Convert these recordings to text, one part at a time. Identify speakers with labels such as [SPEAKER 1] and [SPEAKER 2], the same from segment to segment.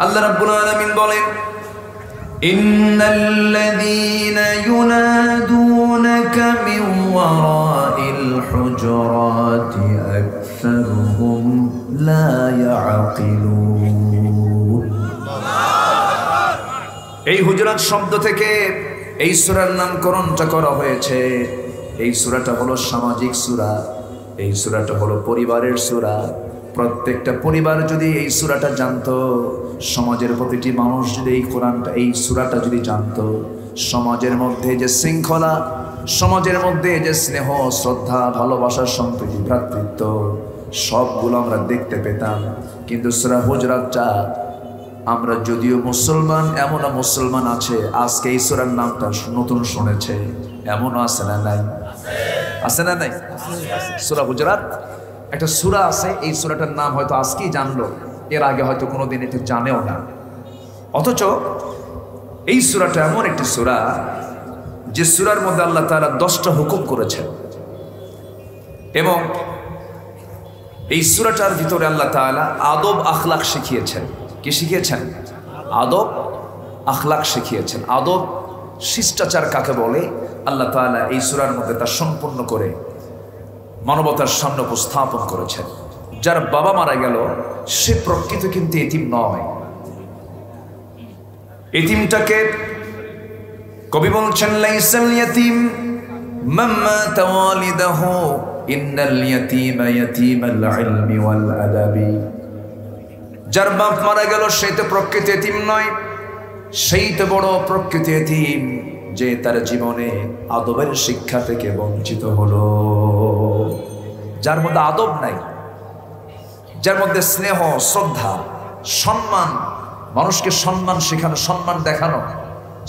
[SPEAKER 1] আল্লাহ রাব্বুল আলামিন বলেন, ইন্নাল্লাযীনা ইউনাদুনাকা মিন ওয়ারাইল হুজুরাতি আকসারুহুম লা ইয়াকিলুন। এই হুজুরাত শব্দ থেকে এই সূরার নামকরণটা করা হয়েছে। এই সূরাটা হলো সামাজিক সূরা, এই সূরাটা হলো পরিবারের সূরা। প্রত্যেকটা পরিবার যদি এই সূরাটা জানতো, সমাজের প্রতিটি মানুষ যদি এই কোরআনটা, এই সূরাটা যদি জানতো, সমাজের মধ্যে যে শৃঙ্খলা, সমাজের মধ্যে যে স্নেহ, শ্রদ্ধা, ভালোবাসা, সম্প্রীতি, ভ্রাতৃত্ব সবগুলো আমরা দেখতে পেতাম। কিন্তু সূরা হুজুরাতটা আমরা যদিও মুসলমান, এমনও মুসলমান আছে আজকে এই সূরার নামটা নতুন শুনেছে, এমনও আছে না নাই? আছে না নাই? সূরা হুজুরাত একটা সূরা আছে, এই সূরাটার নাম হয়তো আজকেই জানলো, এর আগে হয়তো কোনোদিন এটা জানেও না। অথচ এই সূরাটা এমন একটি সূরা যে সূরার মধ্যে আল্লাহ তাআলা 10টা হুকুম করেছেন, এবং এই সূরাটার ভিতরে আল্লাহ তাআলা আদব আখলাক শিখিয়েছেন। কি শিখিয়েছেন? আদব আখলাক শিখিয়েছেন। আদব শিষ্টাচার কাকে বলে আল্লাহ তাআলা এই সূরার মধ্যে তা সম্পূর্ণ করে মানবতার সামনে উপস্থাপন করেছেন। যার বাবা মারা গেল সে প্রকৃত কিন্তু এতিম নয়। এতিমটাকে কবি বলছেন, লাইসাল ইয়াতীম মান মাতা ওয়ালিদাহু ইন্নাল ইয়াতীমা ইয়াতীমাল ইলমি ওয়াল আদাবি। যার বাপ মারা গেল সেই তো প্রকৃত এতিম নয়, সেই তো বড় প্রকৃত এতিম যে তার জীবনে আদবের শিক্ষা থেকে বঞ্চিত হলো। যার মধ্যে আদব নাই, যার মধ্যে স্নেহ, শ্রদ্ধা, সম্মান, মানুষকে সম্মান শেখানো, সম্মান দেখানো,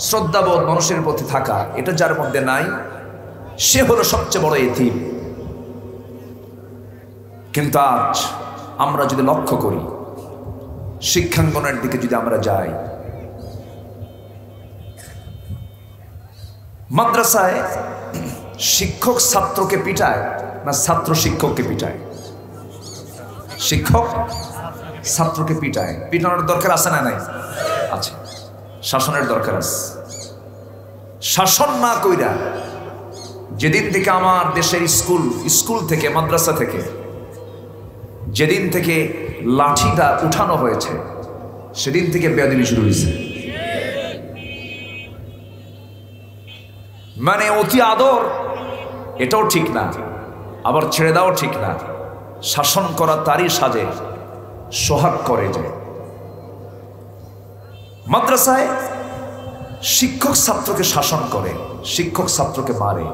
[SPEAKER 1] শ্রদ্ধাবোধ মানুষের প্রতি থাকা, এটা যার মধ্যে নাই সে হলো সবচেয়ে বড় এতিম। কিন্তু আজ আমরা যদি লক্ষ্য করি, শিক্ষাঙ্গনের দিকে যদি আমরা যাই, মাদ্রাসায় শিক্ষক ছাত্রকে পিটায় না ছাত্র শিক্ষককে পিটায়? শিক্ষক ছাত্রকে পিটায়। পিটানোর দরকার আছে না নাই? আছে। শাসনের দরকার আছে। শাসন না কইরা যেদিন থেকে আমার দেশের স্কুল থেকে, মাদ্রাসা থেকে যেদিন থেকে লাঠিটা উঠানো হয়েছে সেদিন থেকে বেয়াদবি শুরু হয়েছে। মানে অতি আদর এটাও ঠিক না, আবার ছেড়ে দেওয়াও ঠিক না। শাসন করা তারই সাজে, সোহাগ করে যে। মাদ্রাসায় শিক্ষক ছাত্রকে শাসন করে, শিক্ষক ছাত্রকে মারে,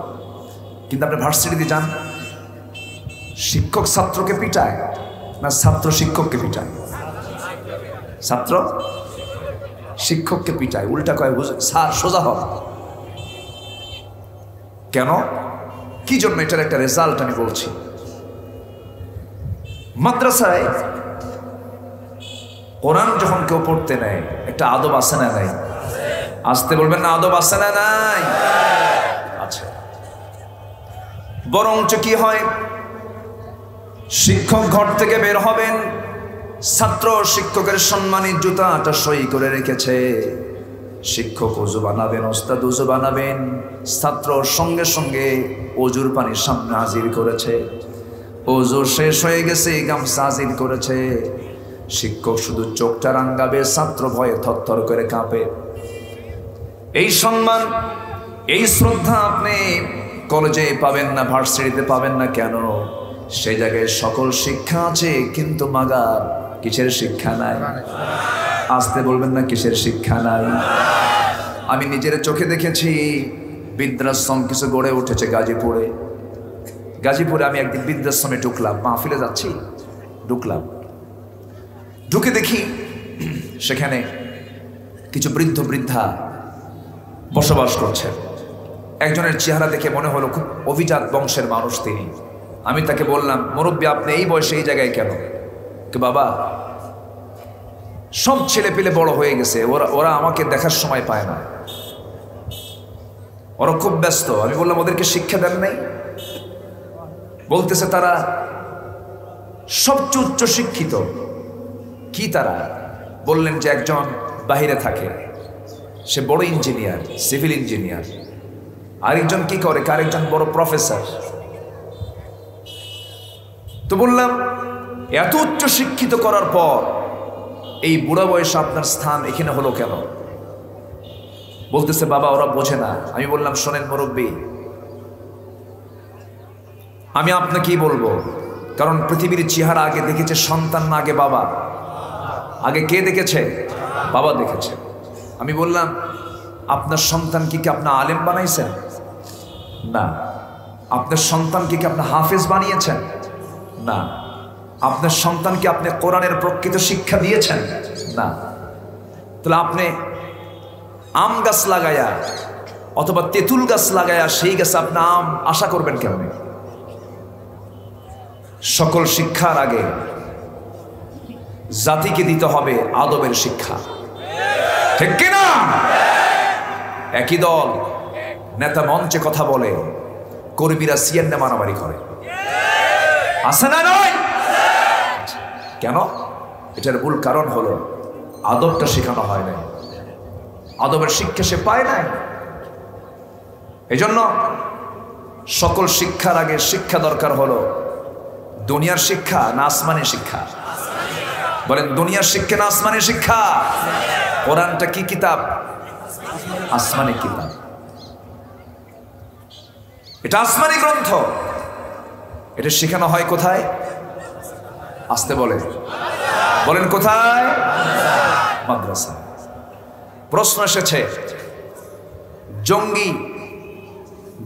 [SPEAKER 1] কিন্তু আপনি ভার্সিটিতে যান, শিক্ষক ছাত্রকে পিটায় না ছাত্র শিক্ষককে পিটায়? ছাত্র শিক্ষককে পিটায়। উল্টা কয়, স্যার সোজা হন। কেন? কি জন্য? এটার একটা রেজাল্ট আমি বলছি। মাদ্রাসায় কোরআন যখন কেউ পড়তে নেয় একটা আদব আছে না নাই? আসতে বলবেন না, আদব আছে না নাই? আচ্ছা। বরঞ্চ কি হয়, শিক্ষক ঘর থেকে বের হবেন, ছাত্র শিক্ষকের সম্মানী জুতাটা সই করে রেখেছে। শিক্ষক ওযু বানাবেন, ওস্তাদ ওযু বানাবেন, ছাত্র সঙ্গে সঙ্গে ওযুর পানি সামনে হাজির করেছে। ওযু শেষ হয়ে গেছে, গামছা হাজির করেছে। শিক্ষক শুধু চোখটা রাঙ্গাবে, ছাত্র ভয়ে থরথর করে কাঁপে। এই সম্মান, এই শ্রদ্ধা আপনি কলেজে পাবেন না, ভার্সিটিতে পাবেন না। কেন? সেই জায়গায় সকল শিক্ষা আছে, কিন্তু মাগার কিসের শিক্ষা নাই? আসতে বলবেন না, কিসের শিক্ষা নাই? আমি নিজের চোখে দেখেছি বৃদ্ধাশ্রম কিছু গড়ে উঠেছে গাজীপুরে। গাজীপুরে আমি একদিন বৃদ্ধাশ্রমে ঢুকলাম, মাহফিলে যাচ্ছি, ঢুকলাম, ঢুকে দেখি সেখানে কিছু বৃদ্ধ বৃদ্ধা বসবাস করছেন। একজনের চেহারা দেখে মনে হলো খুব অভিজাত বংশের মানুষ তিনি। আমি তাকে বললাম, মুরব্বী আপনি এই বয়সে এই জায়গায় কেন? বাবা, সব ছেলে পেলে বড় হয়ে গেছে, ওরা আমাকে দেখার সময় পায় না, ওরা খুব ব্যস্ত। আমি বললাম, ওদেরকে শিক্ষা দেন নাই? বলতেছে তারা সবচেয়ে উচ্চ শিক্ষিত। কি তারা? বললেন যে একজন বাহিরে থাকে, সে বড় ইঞ্জিনিয়ার, সিভিল ইঞ্জিনিয়ার। আরেকজন কি করে, আরেকজন বড় প্রফেসর। তো বললাম এত উচ্চ শিক্ষিত করার পর এই বুড়া বয়সে আপনার স্থান এখানে হলো কেন? বলতেছে বাবা ওরা বোঝে না। আমি বললাম শোনেন মুরব্বী, আমি আপনাকে বলবো, কারণ পৃথিবীর চেহারা আগে দেখেছে সন্তান না আগে বাবা? আগে কে দেখেছে? বাবা দেখেছে। আমি বললাম আপনার সন্তানকে কি আপনি আলেম বানাইছেন? না। আপনার সন্তানকে কি আপনি হাফেজ বানিয়েছেন? না। আপনার সন্তানকে আপনি কোরআনের প্রকৃত শিক্ষা দিয়েছেন? না। তাহলে আপনি আম গাছ লাগায়া অথবা তেঁতুল গাছ লাগায়া সেই গাছে আপনি আম আশা করবেন কেমন? সকল শিক্ষার আগে জাতিকে দিতে হবে আদবের শিক্ষা, ঠিক কিনা? একই দল নেতা মঞ্চে কথা বলে, কর্মীরা সিএনএ মারামারি করে, আছে না নয়? কেন? এটার মূল কারণ হলো আদবটা শেখানো হয় না, আদবের শিক্ষা সে পায় না। এজন্য সকল শিক্ষার আগে শিক্ষা দরকার হলো দুনিয়ার শিক্ষা না আসমানি শিক্ষা? বলেন দুনিয়ার শিক্ষা না আসমানি শিক্ষা? কোরআনটা কি কিতাব? আসমানি কিতাব। এটা আসমানি গ্রন্থ। এটা শেখানো হয় কোথায়? আসতে বলেন কোথায়? মাদ্রাসা। প্রশ্ন এসেছে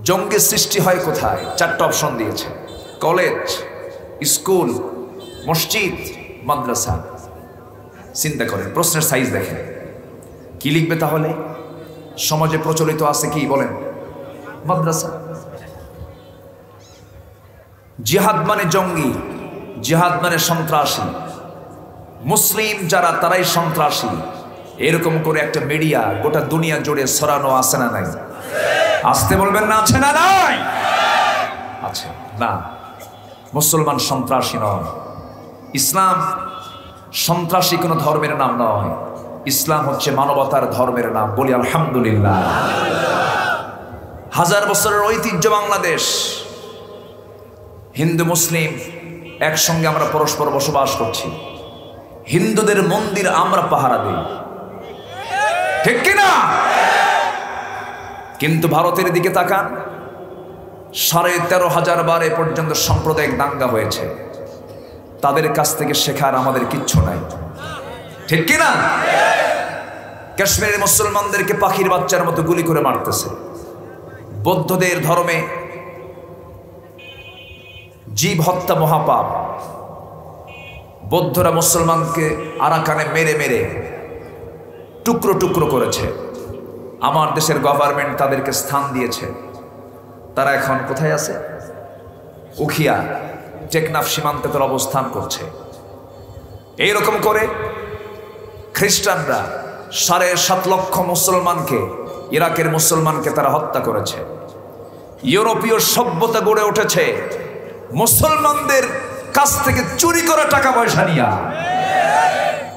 [SPEAKER 1] জঙ্গি সৃষ্টি হয় কোথায়? 4টা অপশন দিয়েছে, কলেজ, স্কুল, মসজিদ, মাদ্রাসা। চিন্তা করেন, প্রশ্নের সাইজ দেখেন। কি লিখবে তাহলে? সমাজে প্রচলিত আছে কি বলেন? মাদ্রাসা। জিহাদ মানে জঙ্গি, জিহাদ মানে সন্ত্রাসী, মুসলিম যারা তারাই সন্ত্রাসী, এরকম করে একটা মিডিয়া গোটা দুনিয়া জুড়ে ছড়ানো আছে না নাই? আসতে বলবেন না আছে না নাই? আছে না। মুসলমান সন্ত্রাসী নয়। ইসলাম সন্ত্রাসী কোনো ধর্মের নাম নয়। ইসলাম হচ্ছে মানবতার ধর্মের নাম। বলি আলহামদুলিল্লাহ। 1000 বছরের ঐতিহ্য বাংলাদেশ। হিন্দু মুসলিম একসঙ্গে আমরা পরস্পর বসবাস করছি। হিন্দুদের মন্দির আমরা পাহারা দিই, ঠিক কিনা? কিন্তু ভারতের দিকে তাকান, 13,500 বার এ পর্যন্ত সাম্প্রদায়িক দাঙ্গা হয়েছে। তাদের কাছ থেকে শেখার আমাদের কিচ্ছু নাই, ঠিক কিনা? কাশ্মীরের মুসলমানদেরকে পাখির বাচ্চার মতো গুলি করে মারতেছে। বৌদ্ধদের ধর্মে জীব হত্যা মহাপাপ। বৌদ্ধরা মুসলমানকে আরাকানে মেরে মেরে টুকরো টুকরো করেছে। আমার দেশের গভর্নমেন্ট তাদেরকে স্থান দিয়েছে। তারা এখন কোথায় আছে? উখিয়া, টেকনাফ সীমান্তে তারা অবস্থান করছে। এইরকম করে খ্রিস্টানরা 7.5 লক্ষ মুসলমানকে, ইরাকের মুসলমানকে তারা হত্যা করেছে। ইউরোপীয় সভ্যতা গড়ে উঠেছে মুসলমানদের কাছ থেকে চুরি করা টাকা পয়সা নিয়া।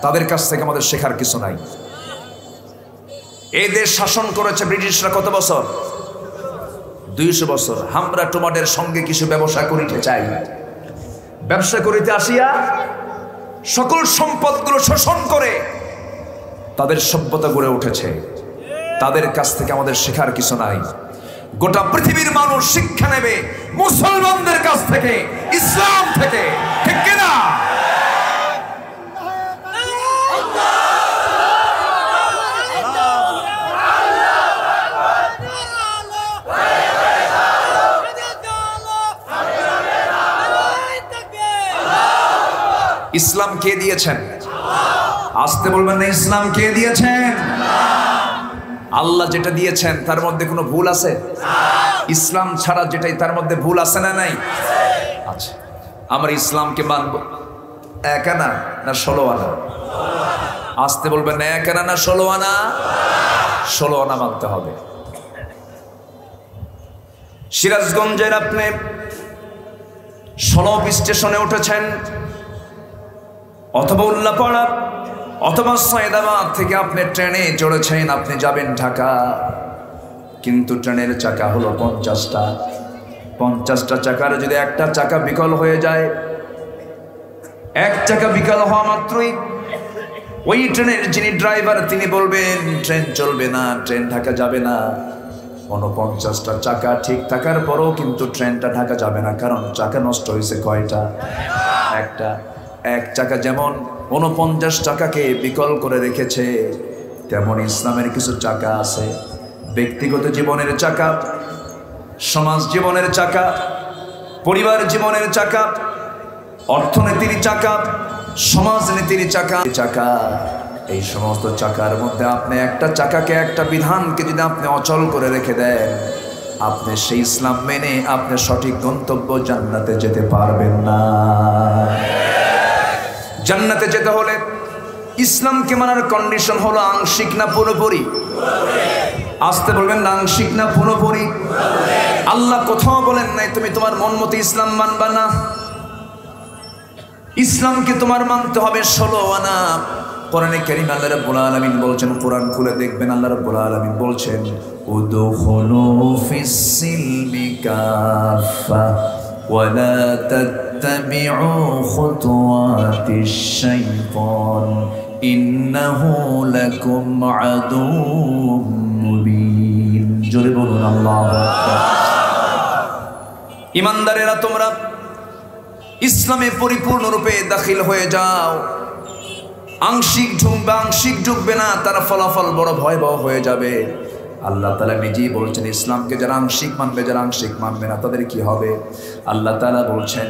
[SPEAKER 1] তাদের কাছ থেকে আমাদের শেখার কিছু নাই। এই দেশ শাসন করেছে ব্রিটিশরা কত বছর? 200 বছর। আমরা তোমাদের সঙ্গে কিছু ব্যবসা করিতে চাই। ব্যবসা করিতে আসিয়া সকল সম্পদগুলো শোষণ করে তাদের সভ্যতা গড়ে উঠেছে। তাদের কাছ থেকে আমাদের শেখার কিছু নাই। গোটা পৃথিবীর মানুষ শিক্ষা নেবে মুসলমানদের কাছ থেকে, ইসলাম থেকে, ঠিক কিনা? ইসলাম কে দিয়েছেন? আসতে বলবেন না। ইসলাম কে দিয়েছেন? আল্লাহ যেটা দিয়েছেন তার মধ্যে কোনো ভুল আছে? ইসলাম ছাড়া যেটাই তার মধ্যে ভুল আছে না নাই? আচ্ছা, আমরা ইসলামকে মানব 1 আনা না 16 আনা? আসতে বলবেন না। 1 আনা না 16 আনা? 16 আনা মানতে হবে। সিরাজগঞ্জের আপনি 16 স্টেশনে উঠেছেন অথবা উল্লাপাড়া অথবা সৈয়দাবাদ থেকে আপনি ট্রেনে চড়েছেন, আপনি যাবেন ঢাকা, কিন্তু ট্রেনের চাকা হলো 50টা। 50টা চাকার যদি একটা চাকা বিকল হয়ে যায়, এক চাকা বিকল হওয়া মাত্রই ওই ট্রেনের যিনি ড্রাইভার তিনি বলবেন ট্রেন চলবে না, ট্রেন ঢাকা যাবে না। 49টা চাকা ঠিক থাকার পরও কিন্তু ট্রেনটা ঢাকা যাবে না, কারণ চাকা নষ্ট হয়েছে কয়টা? একটা। এক চাকা যেমন 49 চাকাকে বিকল করে রেখেছে, তেমন ইসলামের কিছু চাকা আছে। ব্যক্তিগত জীবনের চাকা, সমাজ জীবনের চাকা, পরিবার জীবনের চাকা, অর্থনীতির চাকা, সমাজনীতির চাকা। এই সমস্ত চাকার মধ্যে আপনি একটা চাকাকে, একটা বিধানকে যদি আপনি অচল করে রেখে দেন, আপনি সেই ইসলাম মেনে আপনি সঠিক গন্তব্য জান্নাতে যেতে পারবেন না। জান্নাতে যেতে হলে ইসলামকে মানার কন্ডিশন হলো আংশিক না পুরোপুরি? আসতে বলবেন না, আংশিক না পুরোপুরি? আল্লাহ কোথাও বলেন নাই তুমি তোমার মন মতো ইসলাম মানবা না। ইসলামকে তোমার মানতে হবে 16 আনা। কোরআনে কারীম আল্লাহ রাব্বুল আলামিন বলছেন, কোরআন খুলে দেখবেন, আল্লাহ রাব্বুল আলামিন বলছেন উদখুলু ফিস সিলমি কাফা ওয়া লা তাত্তাবিউ খুতুওয়াতিশ শাইতান ইন্নাহু লাকুম আদুউম মুবিন। জোরে বলুন আল্লাহু আকবার। ঈমানদারেরা, তোমরা ইসলামে পরিপূর্ণরূপে দাখিল হয়ে যাও। আংশিক ঢুকবে না, তার ফলাফল বড় ভয়াবহ হয়ে যাবে। আল্লাহ তাআলা নিজেই বলছেন ইসলামকে যারা আংশিক মানবে, যারা আংশিক মানবে না তাদের কি হবে? আল্লাহ তাআলা বলছেন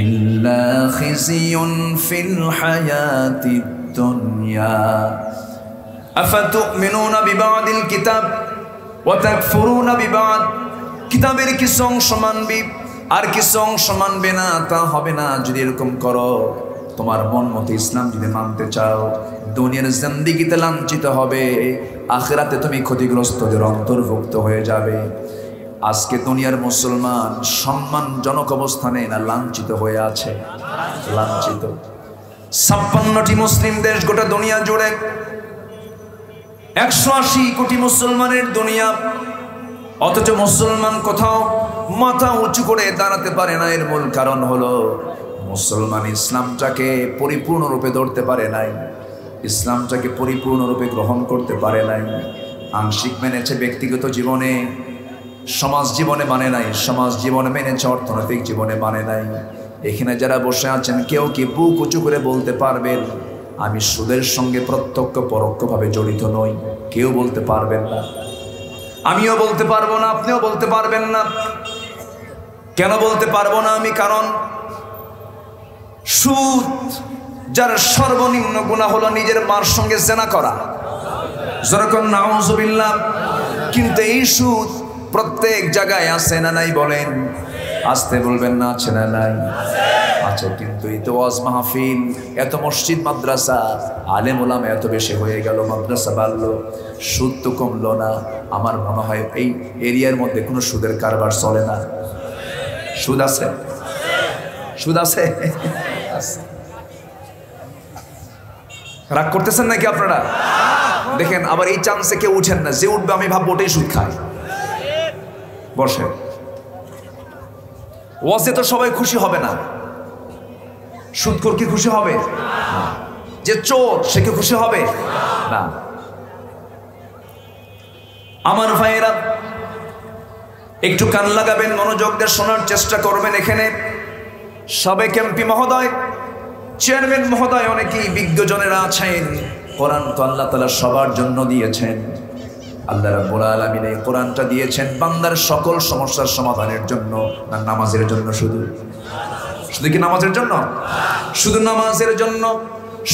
[SPEAKER 1] ইল্লা খিজিয়ুন ফিল হায়াতিদ দুনিয়া আফাতুমিনুনা বিবাদিল কিতাব ওয়া তাকফুরুনা বিবাদ। কিতাবের কিছু অংশ মানবি আর কিছু অংশ মানবে না, তা হবে না। যদি এরকম করো, তোমার মন মতো ইসলাম যদি মানতে চাও, দুনিয়ার জিন্দেগিতে লাঞ্ছিত হবে, আখিরাতে তুমি ক্ষতিগ্রস্তদের অন্তর্ভুক্ত হয়ে যাবে। আজকে দুনিয়ার মুসলমান সম্মানজনক অবস্থানে না লাঞ্ছিত হয়ে আছে? লাঞ্ছিত। 56টি মুসলিম দেশ গোটা দুনিয়া জুড়ে, 180 কোটি মুসলমানের দুনিয়া, অথচ মুসলমান কোথাও মাথা উঁচু করে দাঁড়াতে পারে না। এর মূল কারণ হলো মুসলমান ইসলামটাকে পরিপূর্ণরূপে ধরতে পারে নাই, ইসলামটাকে পরিপূর্ণরূপে গ্রহণ করতে পারে নাই। আংশিক মেনেছে ব্যক্তিগত জীবনে, সমাজ জীবনে মানে নাই, সমাজ জীবনে মেনেছে, অর্থনৈতিক জীবনে মানে নাই। এখানে যারা বসে আছেন, কেউ কি বুক উঁচু করে বলতে পারবেন আমি সুদের সঙ্গে প্রত্যক্ষ পরোক্ষভাবে জড়িত নই? কেউ বলতে পারবেন না। আমিও বলতে পারবো না, আপনিও বলতে পারবেন না। কেন বলতে পারবো না আমি? কারণ সুদ, যার সর্বনিম্ন গুনাহ হলো নিজের মার সঙ্গে জেনা করা, যেরকম নাউজুবিল্লাহ। কিন্তু এই সুদ প্রত্যেক জায়গায় আছে না নাই? বলেন, আসতে বলবেন না, আছে না নাই? আছে। কিন্তু এই তো ওয়াজ মাহফিল, এত মসজিদ মাদ্রাসা, আলেম ওলামা এত বেশি হয়ে গেল, মাদ্রাসা বাড়লো, সুদ তো কমলো না। আমার মনে হয় এই এরিয়ার মধ্যে কোনো সুদের কারবার চলে না। সুদ আছে? সুদ আছে? রাগ করতেছেন নাকি আপনারা? দেখেন, আবার এই চান্সে কেউ উঠেন না। যে উঠবে আমি ভাববো ওটাই সুদ খায়। বসে ওয়াজে তো সবাই খুশি হবে না। সুদখোর কি খুশি হবে? যে চোর সে কি খুশি হবে? না। আমার ভাইয়েরা, একটু কান লাগাবেন, মনোযোগ দিয়ে শোনার চেষ্টা করবেন। এখানে সাবেক এমপি মহোদয়, চেয়ারম্যান মহোদয়, অনেকেই বিজ্ঞজনেরা আছেন। কোরআন তো আল্লাহ তাআলা সবার জন্য দিয়েছেন। আল্লাহ রাব্বুল আলামিন এই কোরআনটা দিয়েছেন বান্দার সকল সমস্যার সমাধানের জন্য, না নামাজের জন্য? শুধু কি নামাজের জন্য? শুধু নামাজের জন্য,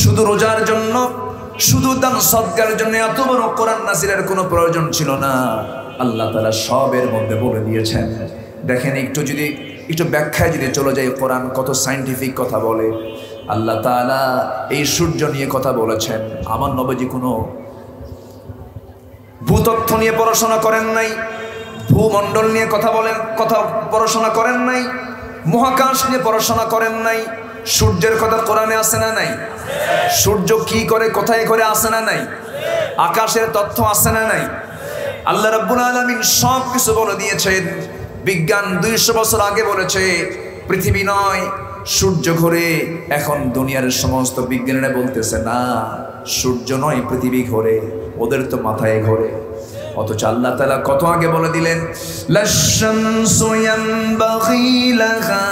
[SPEAKER 1] শুধু রোজার জন্য, শুধু দান সদকার জন্য এত বড় কোরআন নাযিলের কোনো প্রয়োজন ছিল না। আল্লাহ তাআলা সবের মধ্যে বলে দিয়েছেন। দেখেন, একটু ব্যাখ্যায় যদি চলে যায়, কোরআন কত সায়েন্টিফিক কথা বলে। আল্লাহ তাআলা এই সূর্য নিয়ে কথা বলেছেন। আমার নবীজি কোনো ভূতত্ত্ব নিয়ে পড়াশোনা করেন নাই, ভূমণ্ডল নিয়ে কথা পড়াশোনা করেন নাই, মহাকাশ নিয়ে পড়াশোনা করেন নাই। সূর্যের কথা কোরআনে আছে না নাই? সূর্য কি করে, কোথায় করে আছে না নাই? আকাশের তথ্য আছে না নাই? আল্লাহ রাব্বুল আলামিন সব কিছু বলে দিয়েছেন। বিজ্ঞান 200 বছর আগে বলেছে পৃথিবী নয় সূর্য ঘোরে। এখন দুনিয়ার সমস্ত বিজ্ঞানীরা বলতেছে না, সূর্য নয় পৃথিবী ঘোরে, ওদের তো মাথায় ঘোরে। অথচ আল্লাহ তাআলা কত আগে বলে দিলেন, লাশ-শামসু ইয়ানবাগি লাহা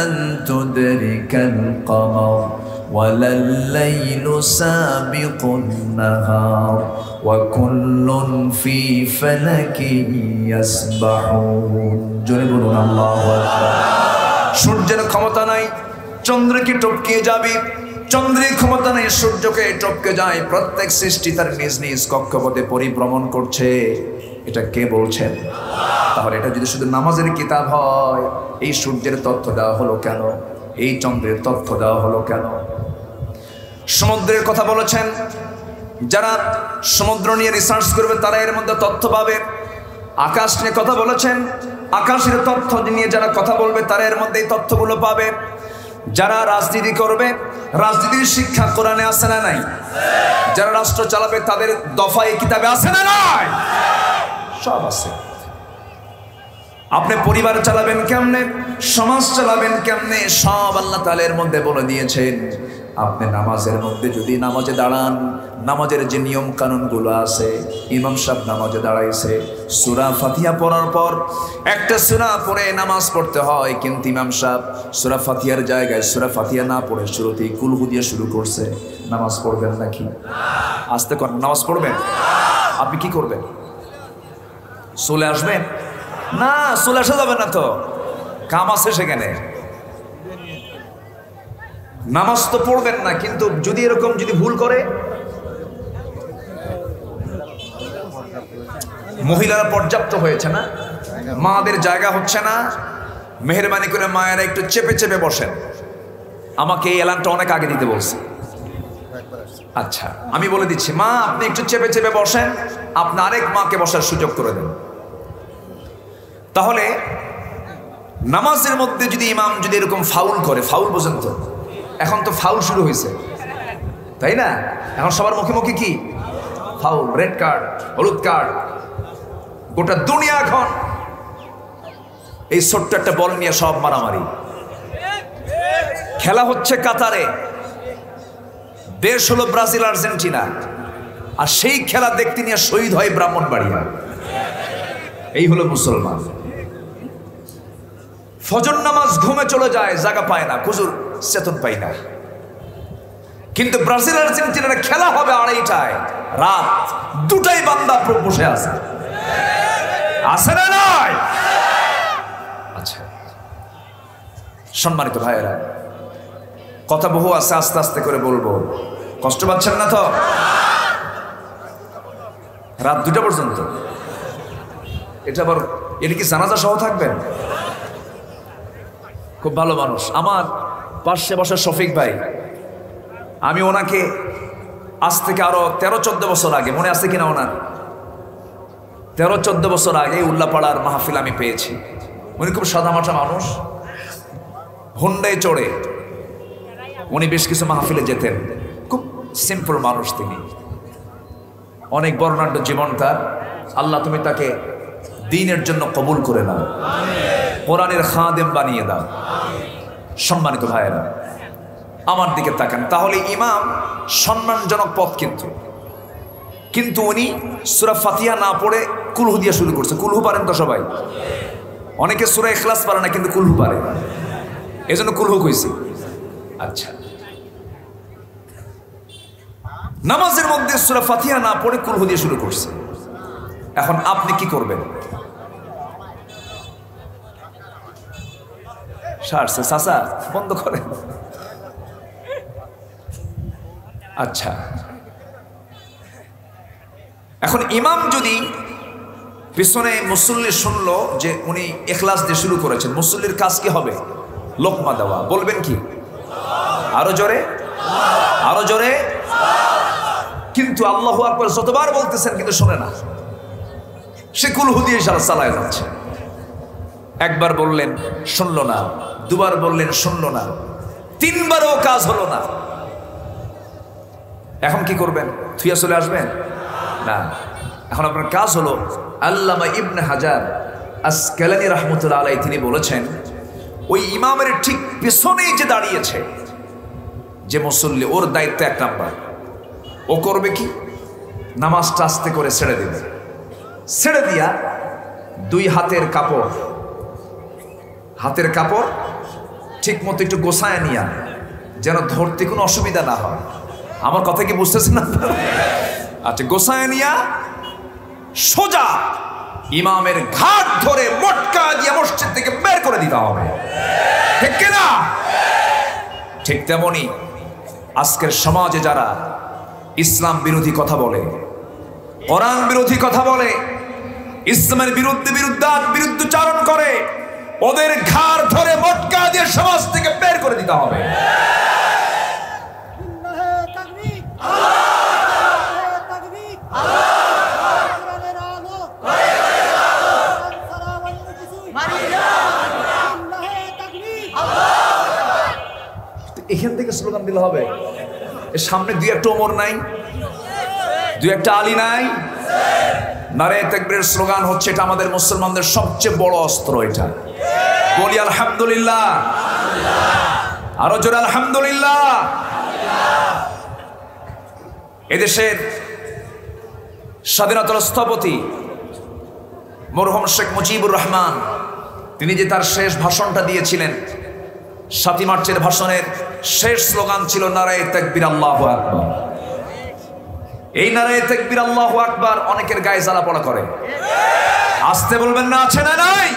[SPEAKER 1] আন তুদরিকাল কমার ওয়ালাল-লাইলু সাবিকুন নাহার ওয়া কুল্লুন ফি ফালাকিন ইয়াসবাহুন। জোরে বলুন আল্লাহু আকবার। সূর্যের ক্ষমতা নাই চন্দ্রকে টপকে যাবে, চন্দ্রের ক্ষমতা নেই সূর্যকে টপকে যায়। প্রত্যেক সৃষ্টি তার নিজ নিজ কক্ষপথে পরিভ্রমণ করছে। এটা কে বলছেন? তাহলে এটা যদি শুধু নামাজের কিতাব হয়, এই সূর্যের তথ্য দেওয়া হলো কেন? এই চন্দ্রের তথ্য দেওয়া হলো কেন? সমুদ্রের কথা বলেছেন, যারা সমুদ্র নিয়ে রিসার্চ করবে তারা এর মধ্যে তথ্য পাবে। আকাশ নিয়ে কথা বলেছেন, আকাশের তথ্য নিয়ে যারা কথা বলবে তারা এর মধ্যে এই তথ্যগুলো পাবে। যারা রাজনীতি করবে, রাজনীতির শিক্ষা কোরআনে আছে না নাই? যারা রাষ্ট্র চালাবে তাদের দফা এই কিতাবে আছে না নাই? সব আছে। আপনি পরিবার চালাবেন কেমনে, সমাজ চালাবেন কেমনে, সব আল্লাহ তাআলা এর মধ্যে বলে দিয়েছেন। আপনি নামাজের মধ্যে যদি নামাজে দাঁড়ান, নামাজের যে নিয়ম কানুনগুলো আছে, ইমাম সাহেব নামাজে দাঁড়াইছে, সূরা ফাতিহা পড়ার পর একটা সূরা পড়ে নামাজ পড়তে হয়, কিন্তু ইমাম সাহেব সূরা ফাতিহার জায়গায় সূরা ফাতিহা না পড়ে শুরুতেই কুল হু দিয়ে শুরু করছে, নামাজ পড়বেন নাকি? আস্তে করেন, নামাজ পড়বেন? আপনি কি করবেন? চলে আসবেন? না, চলে আসা যাবে না, তো কাম আছে সেখানে। নামাজ তো পড়বেন না, কিন্তু যদি এরকম যদি ভুল করে, মহিলারা পর্যাপ্ত হয়েছে না, মাদের জায়গা হচ্ছে না, মেহেরবানি করে মায়েরা একটু চেপে চেপে বসেন। আমাকে এই এলানটা অনেক আগে দিতে বলছে। আচ্ছা, আমি বলে দিচ্ছি, মা আপনি একটু চেপে চেপে বসেন, আপনি আরেক মাকে বসার সুযোগ করে দেন। তাহলে নামাজের মধ্যে যদি ইমাম যদি এরকম ফাউল করে, ফাউল বোঝেন তো, এখন তো ফাউল শুরু হয়েছে, তাই না? এখন সবার মুখে মুখে কি ফাউল, রেড কার্ড, হলুদ কার্ড, গোটা দুনিয়া এখন এই ছোট্ট একটা বল নিয়ে সব মারামারি। খেলা হচ্ছে কাতারে, দেশ হলো ব্রাজিল আর্জেন্টিনা, আর সেই খেলা দেখতে নিয়ে শহীদ হয় ব্রাহ্মণবাড়িয়া। এই হলো মুসলমান। ফজর নামাজ ঘুমে চলে যায়, জায়গা পায় না, হুজুর চেতন পাই না। কিন্তু ব্রাজিল আর্জেন্টিনার খেলা হবে 2:30টায়, রাত 2টায় বান্দা বসে আছে, আছে না নাই? আচ্ছা, সম্মানিত ভাইয়েরা, কথা বহু আছে, আস্তে আস্তে করে বলবো, কষ্ট পাচ্ছেন না তো? রাত 2টা পর্যন্ত এটা আবার, এটা কি জানাজা সহ থাকবেন? খুব ভালো মানুষ, আমার পাশে বসে শফিক ভাই, আমি ওনাকে আজ থেকে আরো 13-14 বছর আগে, মনে আছে কিনা ওনার, 13-14 বছর আগে উল্লাপাড়ার মাহফিল আমি পেয়েছি। উনি খুব সাদামাটা মানুষ, হুন্ডায় চড়ে উনি বেশ কিছু মাহফিলে যেতেন। খুব সিম্পল মানুষ তিনি, অনেক বর্ণাঢ্য জীবন তার। আল্লাহ তুমি তাকে দ্বীনের জন্য কবুল করে নাও, কোরআনের খাদেম বানিয়ে দাও। সম্মানিত ভাইয়েরা, আমার দিকে তাকান, তাহলে ইমাম সম্মানজনক পথ, কিন্তু উনি সূরা ফাতিহা না পড়ে কুলহু দিয়ে শুরু করছে। কুলহু পারেন তো সবাই? অনেকে সূরা ইখলাস পারে না, কিন্তু কুলহু পারে, এজন্য কুলহু কইছি। আচ্ছা, নামাজের মধ্যে সূরা ফাতিহা না পড়ে কুলহু দিয়ে শুরু করছে। এখন আপনি কি করবেন? সারছে চাচা, বন্ধ করেন। আচ্ছা, এখন ইমাম যদি পিছনে মুসল্লি শুনলো যে উনি ইখলাস দিয়ে শুরু করেছেন, মুসল্লির কাজ কি হবে? লোকমা দেওয়া। বলবেন কি? আরো জোরে, আরো জোরে। কিন্তু আল্লাহু আকবার যতবার বলতেছেন কিন্তু শোনে না, সে কুলহু দিয়ে চালায় যাচ্ছে। একবার বললেন শুনলো না, দুবার বললেন শুনলো না, তিনবারও কাজ হলো না। এখন কি করবেন? থুইয়া চলে আসবেন না। এখন আপনার কাজ হলো, আল্লামা ইবনে হাজার আসকালানী রাহমাতুল্লাহ আলাইহি তিনি বলেছেন, ওই ইমামের ঠিক পেছনেই যে দাঁড়িয়েছে যে মুসল্লি, ওর দায়িত্ব এক নাম্বার, ও করবে কি? নামাজটা আস্তে করে ছেড়ে দেবে। ছেড়ে দিয়া দুই হাতের কাপড় ঠিক মতো একটু গোছায় নিয়া, যেন ধরতে কোনো অসুবিধা না হয়। আমার কথা কি বুঝতেছেন না? আচ্ছা, গোছায় নিয়া সোজা ইমামের ঘাট ধরে মটকা দিয়ে মসজিদ থেকে বের করে দিতে হবে, ঠিক কিনা? ঠিক তেমনি আজকের সমাজে যারা ইসলাম বিরোধী কথা বলে, কোরআন বিরোধী কথা বলে, ইসলামের বিরুদ্ধাচারণ করে, ওদের ঘাড় ধরে মটকা দিয়ে সমাজ থেকে বের করে দিতে হবে। এখান থেকে স্লোগান দিলে হবে? এর সামনে দুই একটা ওমর নাই, দুই একটা আলী নাই? নারে তাকবীরের স্লোগান হচ্ছে, এটা আমাদের মুসলমানদের সবচেয়ে বড় অস্ত্র। এটা বলি আলহামদুলিল্লাহ, আরো জোরে আলহামদুলিল্লাহ। এদেশের স্বাধীনতার স্থপতি মরহুম শেখ মুজিবুর রহমান, তিনি যে তার শেষ ভাষণটা দিয়েছিলেন, ৭ই মার্চের ভাষণের শেষ স্লোগান ছিল নারায়ে তাকবীর আল্লাহু আকবার। এই নারায়ে তাকবীর আল্লাহু আকবার অনেকের গায়ে জ্বালা পোড়া করে। আসতে বলবেন না, আছে না নাই?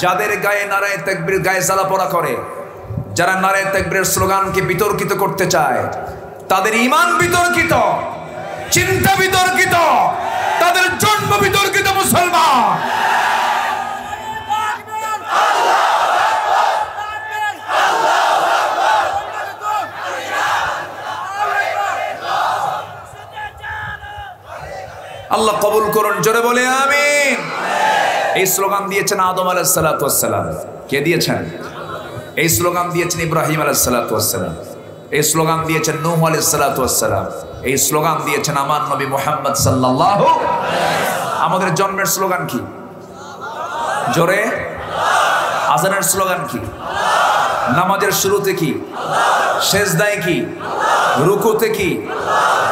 [SPEAKER 1] যাদের গায়ে নারায়ে তাকবীর গায়ে জ্বালা পোড়া করে, যারা নারায়ে তাকবীরের স্লোগানকে বিতর্কিত করতে চায়, তাদের ঈমান বিতর্কিত, চিন্তা বিতর্কিত, তাদের জন্ম বিতর্কিত। মুসলমান আল্লাহ কবুল করুন, জোরে বলে আমিন। এই স্লোগান দিয়েছেন আদম আলাইহিস সালাতু ওয়াস সালাম। কে দিয়েছেন? এই স্লোগান দিয়েছেন ইব্রাহিম আলাইহিস সালাতু ওয়াস সালাম। এই স্লোগান দিয়েছেন নূহ আলাইহিস সালাতু ওয়াস সালাম। এই স্লোগান দিয়েছেন আমার নবী মুহাম্মদ সাল্লাল্লাহু আলাইহি। আমাদের জন্মের স্লোগান কি? জোরে। আযানের স্লোগান কি? নামাজের শুরুতে কি? সেজদায় কি? রুকুতে কি?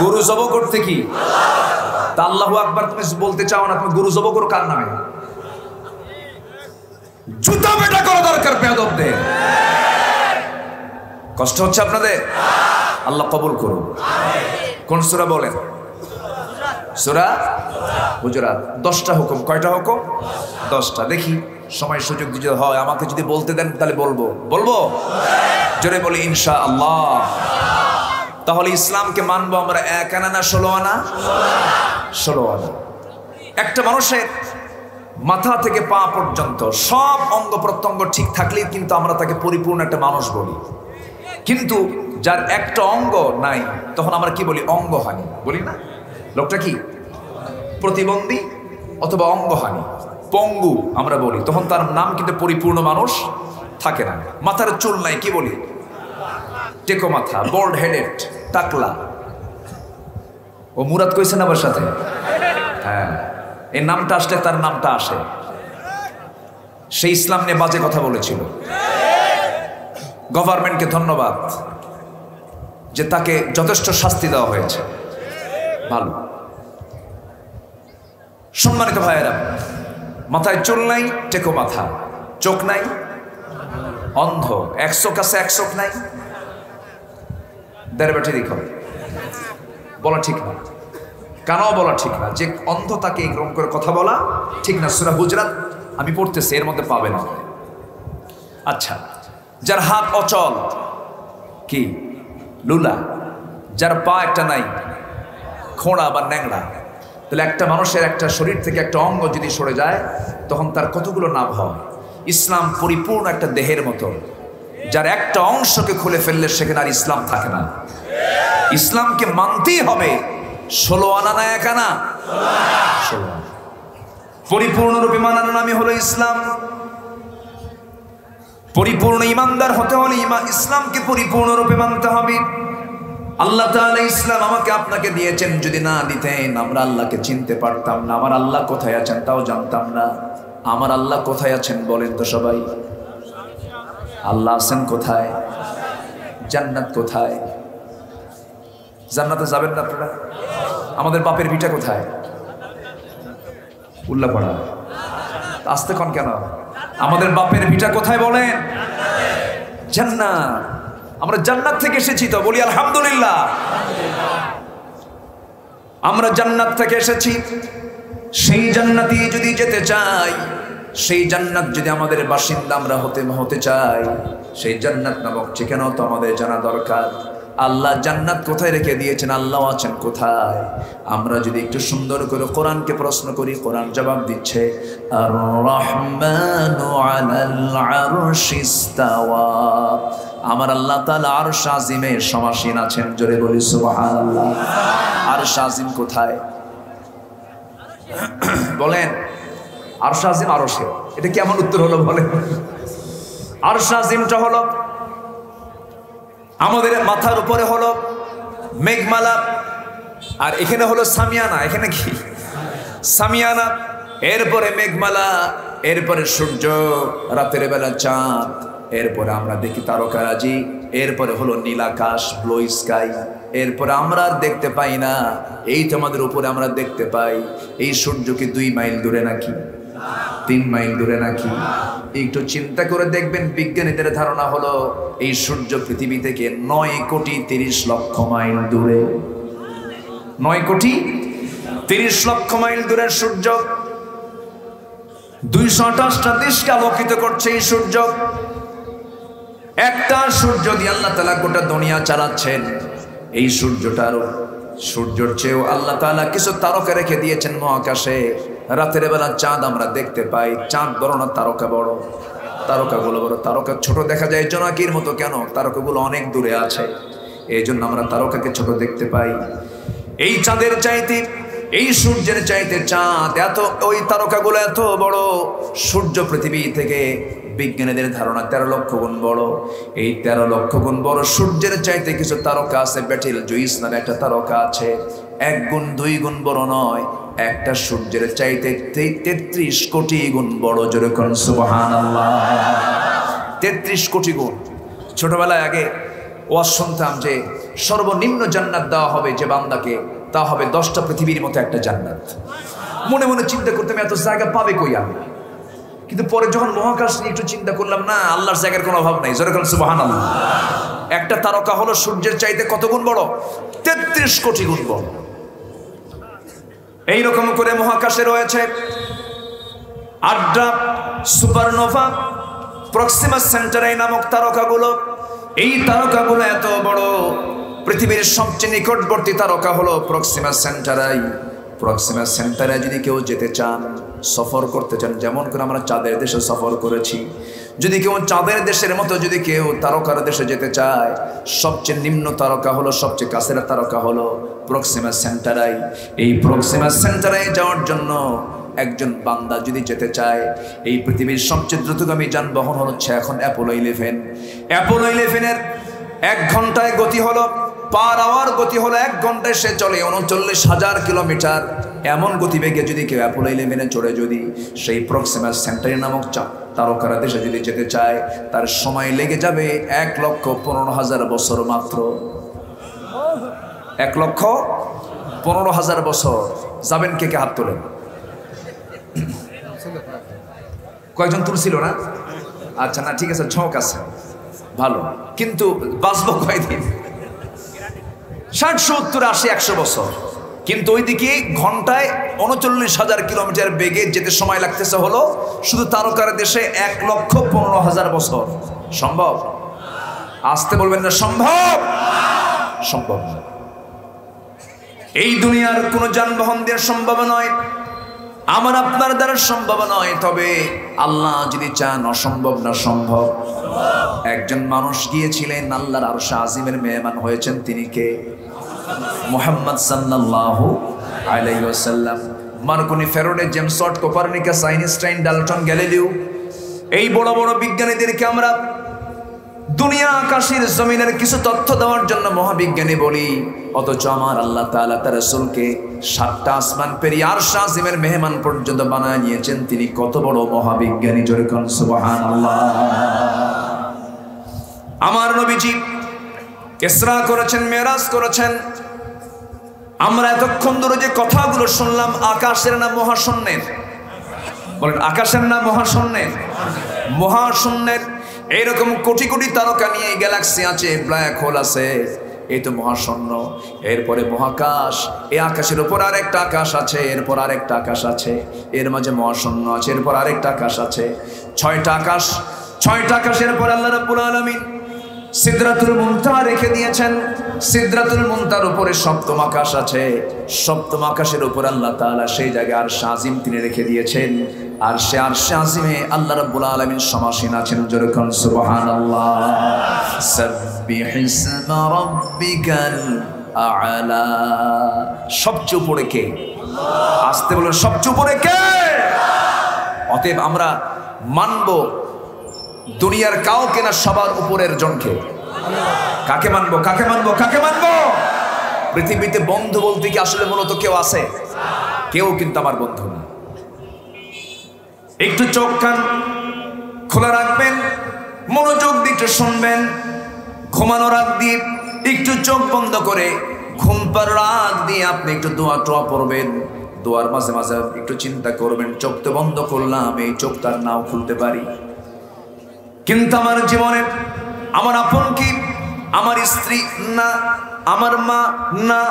[SPEAKER 1] গরু জবাই করতে কি? তা আল্লাহু আকবার তুমি বলতে চাও না, তুমি গরু জবাই করো কার নামে? জুতা পেটা করা দরকার বেয়াদবদের। কষ্ট হচ্ছে আপনাদের? আল্লাহ কবুল করুন। কোন সূরা বলেন? সূরা হুজুরাত। 10টা হুকুম। কয়টা হুকুম? 10টা। দেখি সময় সুযোগ যদি হয়, আমাকে যদি বলতে দেন তাহলে বলবো। জোরে বলি ইনশাআল্লাহ। তাহলে ইসলামকে মানবো আমরা 1 আনা না 16 আনা? 16 আনা। একটা মানুষের মাথা থেকে পা পর্যন্ত সব অঙ্গ প্রত্যঙ্গ ঠিক থাকলেই কিন্তু আমরা তাকে পরিপূর্ণ একটা মানুষ বলি। কিন্তু যার একটা অঙ্গ নাই, তখন আমরা কি বলি? অঙ্গহানি বলি না? লোকটা কি প্রতিবন্ধী অথবা অঙ্গহানি, পঙ্গু আমরা বলি, তখন তার নাম কিন্তু পরিপূর্ণ মানুষ থাকে না। মাথার চুল নাই, কি বলি? টেকো মাথা, বোল্ড হেডেড, টাকলা। ও মুরাদ কইছেন আমার সাথে? হ্যাঁ, এই নামটা আসলে তার নামটা আসে। সে ইসলাম নিয়ে বাজে কথা বলেছিল। গভর্নমেন্টকে ধন্যবাদ যে তাকে যথেষ্ট শাস্তি দেওয়া হয়েছে। ভালো। সম্মানিত ভাইয়েরা, মাথায় চুল নাই, টেকো মাথা, চোখ নাই, অন্ধ, এক চোখ আছে এক চোখ নাই, দেড় দেখো, বলা ঠিক না, কানাও বলা ঠিক না। যে অন্ধ তাকে এরকম করে কথা বলা ঠিক না। সূরা হুজরাত আমি পড়তেছি, এর মধ্যে পাবে না। আচ্ছা, যার হাত অচল, কি লুলা, যার পা একটা নাই, খোঁড়া বা ন্যাংড়া, তাহলে একটা মানুষের একটা শরীর থেকে একটা অঙ্গ যদি সরে যায়, তখন তার কতগুলো নাম হয়। ইসলাম পরিপূর্ণ একটা দেহের মতো, যার একটা অংশকে খুলে ফেললে সেখানে আর ইসলাম থাকে না। ইসলামকে মানতেই হবে। 16 আনা না 1 আনা? 16 আনা। পরিপূর্ণরূপে মানার নামই হলো ইসলাম। পরিপূর্ণ ইমানদার হতে হলে ইসলামকে পরিপূর্ণরূপে মানতে হবে। আল্লাহ তাআলা ইসলাম আমাকে আপনাকে দিয়েছেন, যদি না দিতেন আমরা আল্লাহকে চিনতে পারতাম না। আমার আল্লাহ কোথায় আছেন তাও জানতাম না। আমার আল্লাহ কোথায় আছেন বলেন তো সবাই? আল্লাহ আছেন কোথায়? জান্নাত কোথায়? জান্নাতে যাবেন না আপনারা? আমাদের বাপের ভিটা কোথায়? উল্লাপাড়া। আসতে কোন কেন? আমাদের বাপের ভিটা কোথায় বলেন? জান্নাত। আমরা জান্নাত থেকে এসেছি তো, বলি আলহামদুলিল্লাহ। আমরা জান্নাত থেকে এসেছি। সেই জান্নাতে যদি যেতে চাই, সেই জান্নাত যদি আমাদের বাসিন্দা আমরা হতে চাই, সেই জান্নাত নামক ঠিকানাও তো আমাদের জানা দরকার। আল্লাহ জান্নাত কোথায় রেখে দিয়েছেন, আল্লাহ আছেন কোথায়? আমরা যদি একটু সুন্দর করে কোরআনকে প্রশ্ন করি, কোরআন জবাব দিচ্ছে আর রহমানু আলাল আরশিস ইস্তাওয়া। আমার আল্লাহ তাআলা আরশ আজিমে সমাসীন আছেন। জোরে বলি সুবহানাল্লাহ। আরশ আজিম কোথায় বলেন? আরশ আজিম আরশে। এটা কেমন উত্তর হলো বলেন? আরশ আজিমটা হলো আমাদের মাথার উপরে হলো মেঘমালা, আর এখানে হলো সামিয়ানা। এখানে কি সামিয়ানা, এরপরে মেঘমালা, এরপরে সূর্য, রাতের বেলা চাঁদ, এরপরে আমরা দেখি তারকারাজি, এরপরে হলো নীলাকাশ, ব্লু স্কাই, এরপরে আমরা আর দেখতে পাই না। এই তো আমাদের উপরে আমরা দেখতে পাই। এই সূর্য কি 2 মাইল দূরে নাকি 3 মাইল দূরে নাকি? একটু চিন্তা করে দেখবেন, বিজ্ঞানীদের ধারণা হলো এই সূর্য পৃথিবী থেকে 9,30,00,000 মাইল দূরে। 9,30,00,000 মাইল দূরের সূর্য 228টা দেশকে আলোকিত করছে। এই সূর্য, একটা সূর্য দিয়ে আল্লাহ তাআলা গোটা দুনিয়া চালাচ্ছেন। এই সূর্যের চেয়েও আল্লাহ তাআলা কিছু তারকা রেখে দিয়েছেন মহাকাশে। রাতের বেলা চাঁদ আমরা দেখতে পাই। চাঁদ বড় না তারকা বড়? তারকাগুলো বড়। তারকা ছোট দেখা যায় জোনাকির মতো কেন? তারকাগুলো অনেক দূরে আছে, এই জন্য আমরা তারকাকে ছোট দেখতে পাই। এই চাঁদের চাইতে, এই সূর্যের চাইতে চাঁদ এত, ওই তারকাগুলো এত বড়। সূর্য পৃথিবী থেকে বিজ্ঞানীদের ধারণা 13 লক্ষ গুণ বড়। এই 13 লক্ষ গুণ বড় সূর্যের চাইতে কিছু তারকা আছে। ব্যাটেল জুইস নামে একটা তারকা আছে। 1 গুণ 2 গুণ বড় নয়, একটা সূর্যের চাইতে 33 কোটি গুণ বড়। জোরে কোন সুবহানাল্লাহ। 33 কোটি গুণ। ছোটবেলায় আগে ওয়াজ শুনতাম যে সর্বনিম্ন জান্নাত দেওয়া হবে যে বান্দাকে, তা হবে 10টা পৃথিবীর মতো একটা জান্নাত। মনে মনে চিন্তা করতাম এত জায়গা পাবে কই আমি? কিন্তু পরে যখন মহাকাশ নিয়ে একটু চিন্তা করলাম, না, আল্লাহর জায়গার কোনো অভাব নাই। জোরে কোন সুবহানাল্লাহ। একটা তারকা হলো সূর্যের চাইতে কত গুণ বড়? 33 কোটি গুণ বড়। এইরকম করে মহাকাশে রয়েছে 8টা সুপারনোভা, প্রক্সিমা সেন্টারাই নামক তারকাগুলো। এই তারকাগুলো এত বড়। পৃথিবীর সবচেয়ে নিকটবর্তী তারকা হলো প্রক্সিমা সেন্টারাই। প্রক্সিমা সেন্টারে যদি কেউ যেতে চান, সফর করতে চান, যেমন করে আমরা চাঁদের দেশে সফর করেছি, যদি কেউ চাঁদের দেশের মতো যদি কেউ তারকার দেশে যেতে চায়, সবচেয়ে নিম্ন তারকা হলো, সবচেয়ে কাছের তারকা হলো প্রক্সিমা সেন্টারাই। এই প্রক্সিমা সেন্টারাই যাওয়ার জন্য একজন বান্দা যদি যেতে চায়, এই পৃথিবীর সবচেয়ে দ্রুতগামী যানবাহন হচ্ছে এখন অ্যাপোলো 11। অ্যাপোলো 11-এর 1 ঘন্টায় গতি হলো, পার আওয়ার গতি হলো 1 ঘন্টায় সে চলে 39,000 কিলোমিটার। এমন গতিবেগে যদি কেউ অ্যাপোলো 11-এ চড়ে যদি সেই প্রক্সিমা সেন্টারি নামক তারকারা দেশে যদি যেতে চায়, তার সময় লেগে যাবে 1,15,000 বছর মাত্র। 1,15,000 বছর। যাবেন কে কে? হাত তোলেন। কয়েকজন তুলছিল না? আচ্ছা, না ঠিক আছে, ঝোঁক আছে, ভালো। কিন্তু বাঁচবো কয়দিন? 60, 70, 80, 100 বছর। কিন্তু ওইদিকে ঘন্টায় 39,000 কিলোমিটার বেগে যেতে সময় লাগতেছে হলো শুধু তারকার দেশে 1,15,000 বছর। সম্ভব? আসতে বলবেন না সম্ভব? সম্ভব না। এই দুনিয়ার কোনো যানবাহন দিয়ে সম্ভব নয়, আমার আপনার দ্বারা সম্ভব নয়। তবে আল্লাহ যদি চান, অসম্ভব না সম্ভব। একজন মানুষ গিয়েছিলেন আল্লাহর আরশ আজিমের মেহমান হয়েছেন। তিনি কে? মুহাম্মদ সাল্লাল্লাহু আলাইহি ওয়াসাল্লাম। Marconi, Faraday, James Watt, Copernicus, Einstein, Dalton, Galileo, এই বড় বড় বিজ্ঞানীদেরকে আমরা দুনিয়া আকাশের জমিনের কিছু তথ্য দেওয়ার জন্য মহাবিজ্ঞানী বলি, অথচ আমার আল্লাহ তাআলা তার রাসূলকে 7টা আসমান পেরিয়ে আরশ আজিমের মেহমান পর্যন্ত বানায় নিয়েছেন। তিনি কত বড় মহাবিজ্ঞানী, জোরে কোন সুবহানাল্লাহ। আমার নবীজি ইসরা করেছেন, মেরাজ করেছেন। আমরা এতক্ষণ ধরে যে কথাগুলো শুনলাম, আকাশের না মহাশূন্যের? বলেন, আকাশের না মহাশূন্যের? মহাশূন্যের। এইরকম কোটি কোটি তারকা নিয়ে গ্যালাক্সি আছে, ব্ল্যাক হোল আছে, এই তো মহাশূন্য। এরপরে মহাকাশ, এই আকাশের উপর আরেকটা আকাশ আছে, এরপর আরেকটা আকাশ আছে, এর মাঝে মহাশূন্য আছে, এরপর আরেকটা আকাশ আছে। 6টা আকাশ, 6টা আকাশের পর আল্লাহ রাব্বুল আলামিন সিদরাতুল মুনতাহা রেখে দিয়েছেন। সিদরাতুল মুনতাহার উপরে 7ম আকাশ আছে। 7ম আকাশের উপর আল্লাহ তাআলা সেই জায়গায় আরশ আজিম তিনি রেখে দিয়েছেন। আর সে আরশ আজিমে আল্লাহ রাব্বুল আলামিন সমাসীন আছেন, জোরে কোন সুবহানাল্লাহ। সাব্বিহিসমা রাব্বিকাল আ'লা। সবচেয়ে উপরে কে? আসতে বলেন, সবচেয়ে উপরে কে? অতএব আমরা মানব দুনিয়ার কাউকে না, সবার উপরের জনকে। কাকে মানবো? কাকে মানবো? কাকে মানবো? পৃথিবীতে বন্ধু বলতে কি আসলে মূলত কেউ আছে? কেউ কিন্তু আমার বন্ধু না। একটু চোখ কান খোলা রাখবেন, মনোযোগ দিয়ে একটু শুনবেন। ঘুমানোর আগ দিয়ে একটু চোখ বন্ধ করে, ঘুম পাড়ার আগ দিয়ে আপনি একটু দোয়া টোয়া পড়বেন। দোয়ার মাঝে মাঝে একটু চিন্তা করবেন, চোখ তো বন্ধ করলাম, এই চোখটা নাও খুলতে পারি, কিন্তু আমার জীবনে আমার আপন কি? আমার স্ত্রী না, আমার মা না,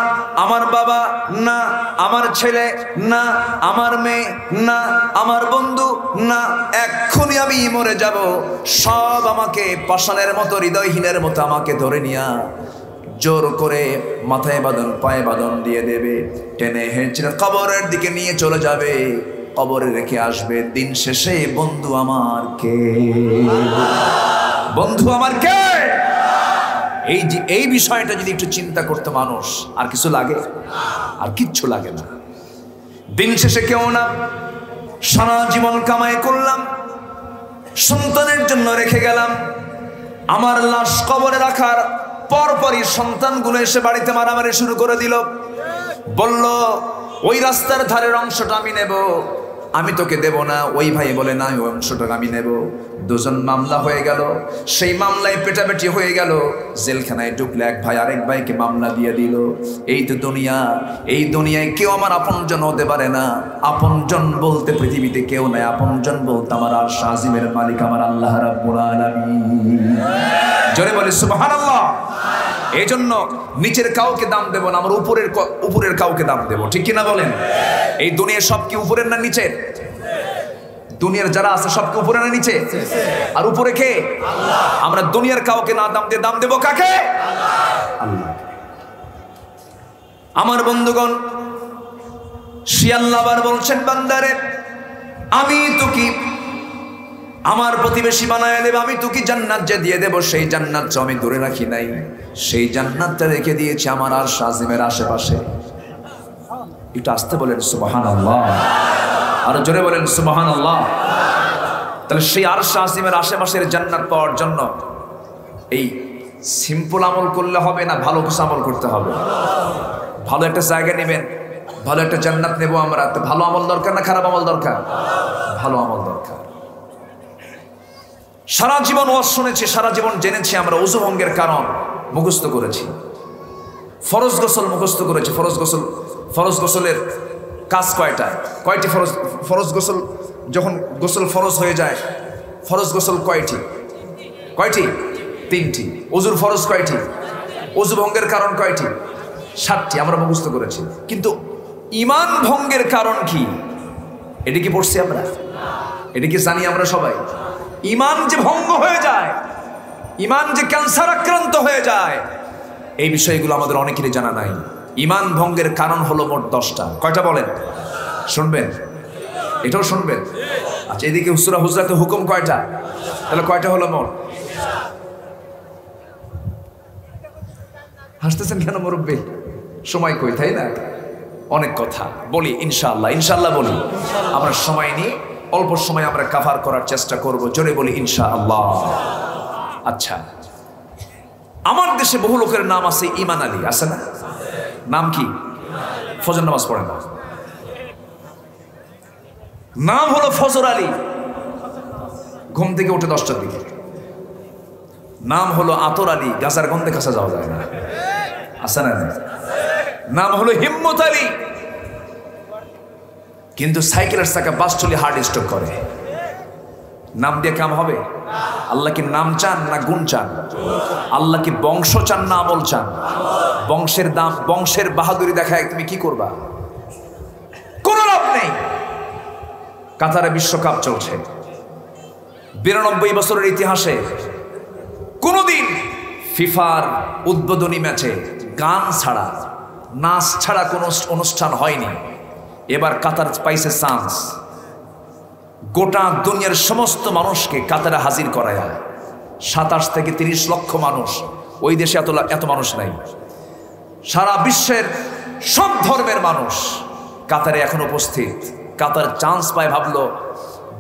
[SPEAKER 1] আমার বাবা না, আমার ছেলে না, আমার মেয়ে না, আমার বন্ধু না। এক্ষুনি আমি মরে যাব, সব আমাকে পাষাণের মতো, হৃদয়হীনের মতো আমাকে ধরে নিয়া জোর করে মাথায় বাঁধন, পায়ে বাঁধন দিয়ে দেবে, টেনে হেঁচড়ে কবরের দিকে নিয়ে চলে যাবে, কবরে রেখে আসবে। দিন শেষে বন্ধু আমার কে? বন্ধু আমার কে? এই বিষয়টা যদি একটু চিন্তা করতে মানুষ, আর কিছু লাগে? আর কিচ্ছু লাগে না। দিন শেষে কেউ না। সারা জীবন কামাই করলাম, সন্তানের জন্য রেখে গেলাম, আমার লাশ কবরে রাখার পরপরই সন্তানগুলো এসে বাড়িতে মারামারি শুরু করে দিল। বলল, ওই রাস্তার ধারের অংশটা আমি নেব। আমি তোকে দেব না। ওই ভাই বলে, না, ওই অংশটা আমি নেব। দুজন মামলা হয়ে গেল, সেই মামলায় পেটাপেটি হয়ে গেল। জেলখানায় ঢুকলে এক ভাই আরেক ভাইকে মামলা দিয়ে দিল। এই তো দুনিয়া। এই দুনিয়ায় কেউ আমার আপনজন হতে পারে না। আপনজন বলতে পৃথিবীতে কেউ নাই। আপনজন বলতে আমার আরশ আজিমের মালিক আমার আল্লাহ রাব্বুল আলামিন। জোরে বলে সুবহানাল্লাহ। এই জন্য নিচের কাউকে দাম দেব না, আমার উপরের কাউকে দাম দেব, ঠিক কিনা বলেন? এই দুনিয়ার সব কি উপরের না নিচের? দুনিয়ার যারা আছে সব কি উপরে না নিচে? আর উপরে কে? আল্লাহ। আমরা দুনিয়ার কাউকে না দাম দিয়ে দাম দেব কাকে? আল্লাহ। আমার বন্ধুগণ, সে আল্লাহ আবার বলছেন, বান্দারে আমি তো কি আমার প্রতিবেশী বানায় দেব, আমি তো কি জান্নাত যে দিয়ে দেব, সেই জান্নাত আমি ধরে রাখি নাই, সেই জান্নাতটা রেখে দিয়েছি আমার আরশ আজিমের আশেপাশে। একটু আসতে বলেন সুবহানাল্লাহ, আর জোরে বলেন সুবহানাল্লাহ। তাহলে সেই আরশ আজিমের আশেপাশের জান্নাত পাওয়ার জন্য এই সিম্পল আমল করলে হবে না, ভালো কিছু আমল করতে হবে। ভালো একটা জায়গা নেবেন, ভালো একটা জান্নাত নেব আমরা, তো ভালো আমল দরকার না খারাপ আমল দরকার? ভালো আমল দরকার। সারা জীবন ওয়াজ শুনেছি, সারা জীবন জেনেছি আমরা ওযু ভঙ্গের কারণ মুখস্থ করেছি, ফরজ গোসল মুখস্থ করেছি। ফরজ গোসলের কাজ কয়টি ফরজ গোসল যখন গোসল ফরজ হয়ে যায়, ফরজ গোসল কয়টি? 3টি। ওযুর ফরজ কয়টি? ওযু ভঙ্গের কারণ কয়টি? 7টি আমরা মুখস্থ করেছি। কিন্তু ঈমান ভঙ্গের কারণ কি? এটা কি পড়ছি আমরা? এটা কি জানি আমরা সবাই? ঈমান যে ভঙ্গ হয়ে যায়, ঈমান যে ক্যান্সার আক্রান্ত হয়ে যায়, এই বিষয়গুলো আমাদের অনেকেরই জানা নাই। ঈমান ভঙ্গের কারণ হলো মোট 10টা। কয়টা বলেন? শুনবেন? এটাও শুনবেন? আচ্ছা, এদিকে সূরা হুজরাতে হুকুম কয়টা? তাহলে কয়টা হলো মোট? হাসতেছেন কেন মুরব্বী? সময় কই, তাই না? অনেক কথা বলি ইনশাআল্লাহ বলি। আমরা সময় নিয়ে অল্প সময় আমরা কাভার করার চেষ্টা করব, জোরে বলি ইনশাআল্লাহ। আচ্ছা, আমার দেশে বহু লোকের নাম আছে ইমান আলী, আছে না? নাম কি? ফজর নামাজ পড়ে না, নাম হলো ফজর আলী, ঘুম থেকে উঠে 10টার দিকে। নাম হলো আতর আলী, গাছার গন্ধে কাছে যাওয়া যায় না, আছে না? নাম হলো হিম্মত আলী, কিন্তু সাইকেলের চাকা বাস চলে হার্ট স্ট্রোক করে। নাম দিয়ে কাম হবে? আল্লাহ কি নাম চান না গুণ চান? আল্লাহ কি বংশ চান না আমল চান? বংশের দাম, বংশের বাহাদুরি দেখায় তুমি কি করবা? কোন লাভ নেই। কাতারে বিশ্বকাপ চলছে, 92 বছরের ইতিহাসে কোনদিন ফিফার উদ্বোধনী ম্যাচে গান ছাড়া, নাচ ছাড়া কোনো অনুষ্ঠান হয়নি। এবার কাতার পাইছে চান্স, গোটা দুনিয়ার সমস্ত মানুষকে কাতারে হাজির করায়। 27 থেকে 30 লক্ষ মানুষ, ওই দেশে এত মানুষ নাই। সারা বিশ্বের সব ধর্মের মানুষ কাতারে এখন উপস্থিত। কাতার চান্স পায়, ভাবলো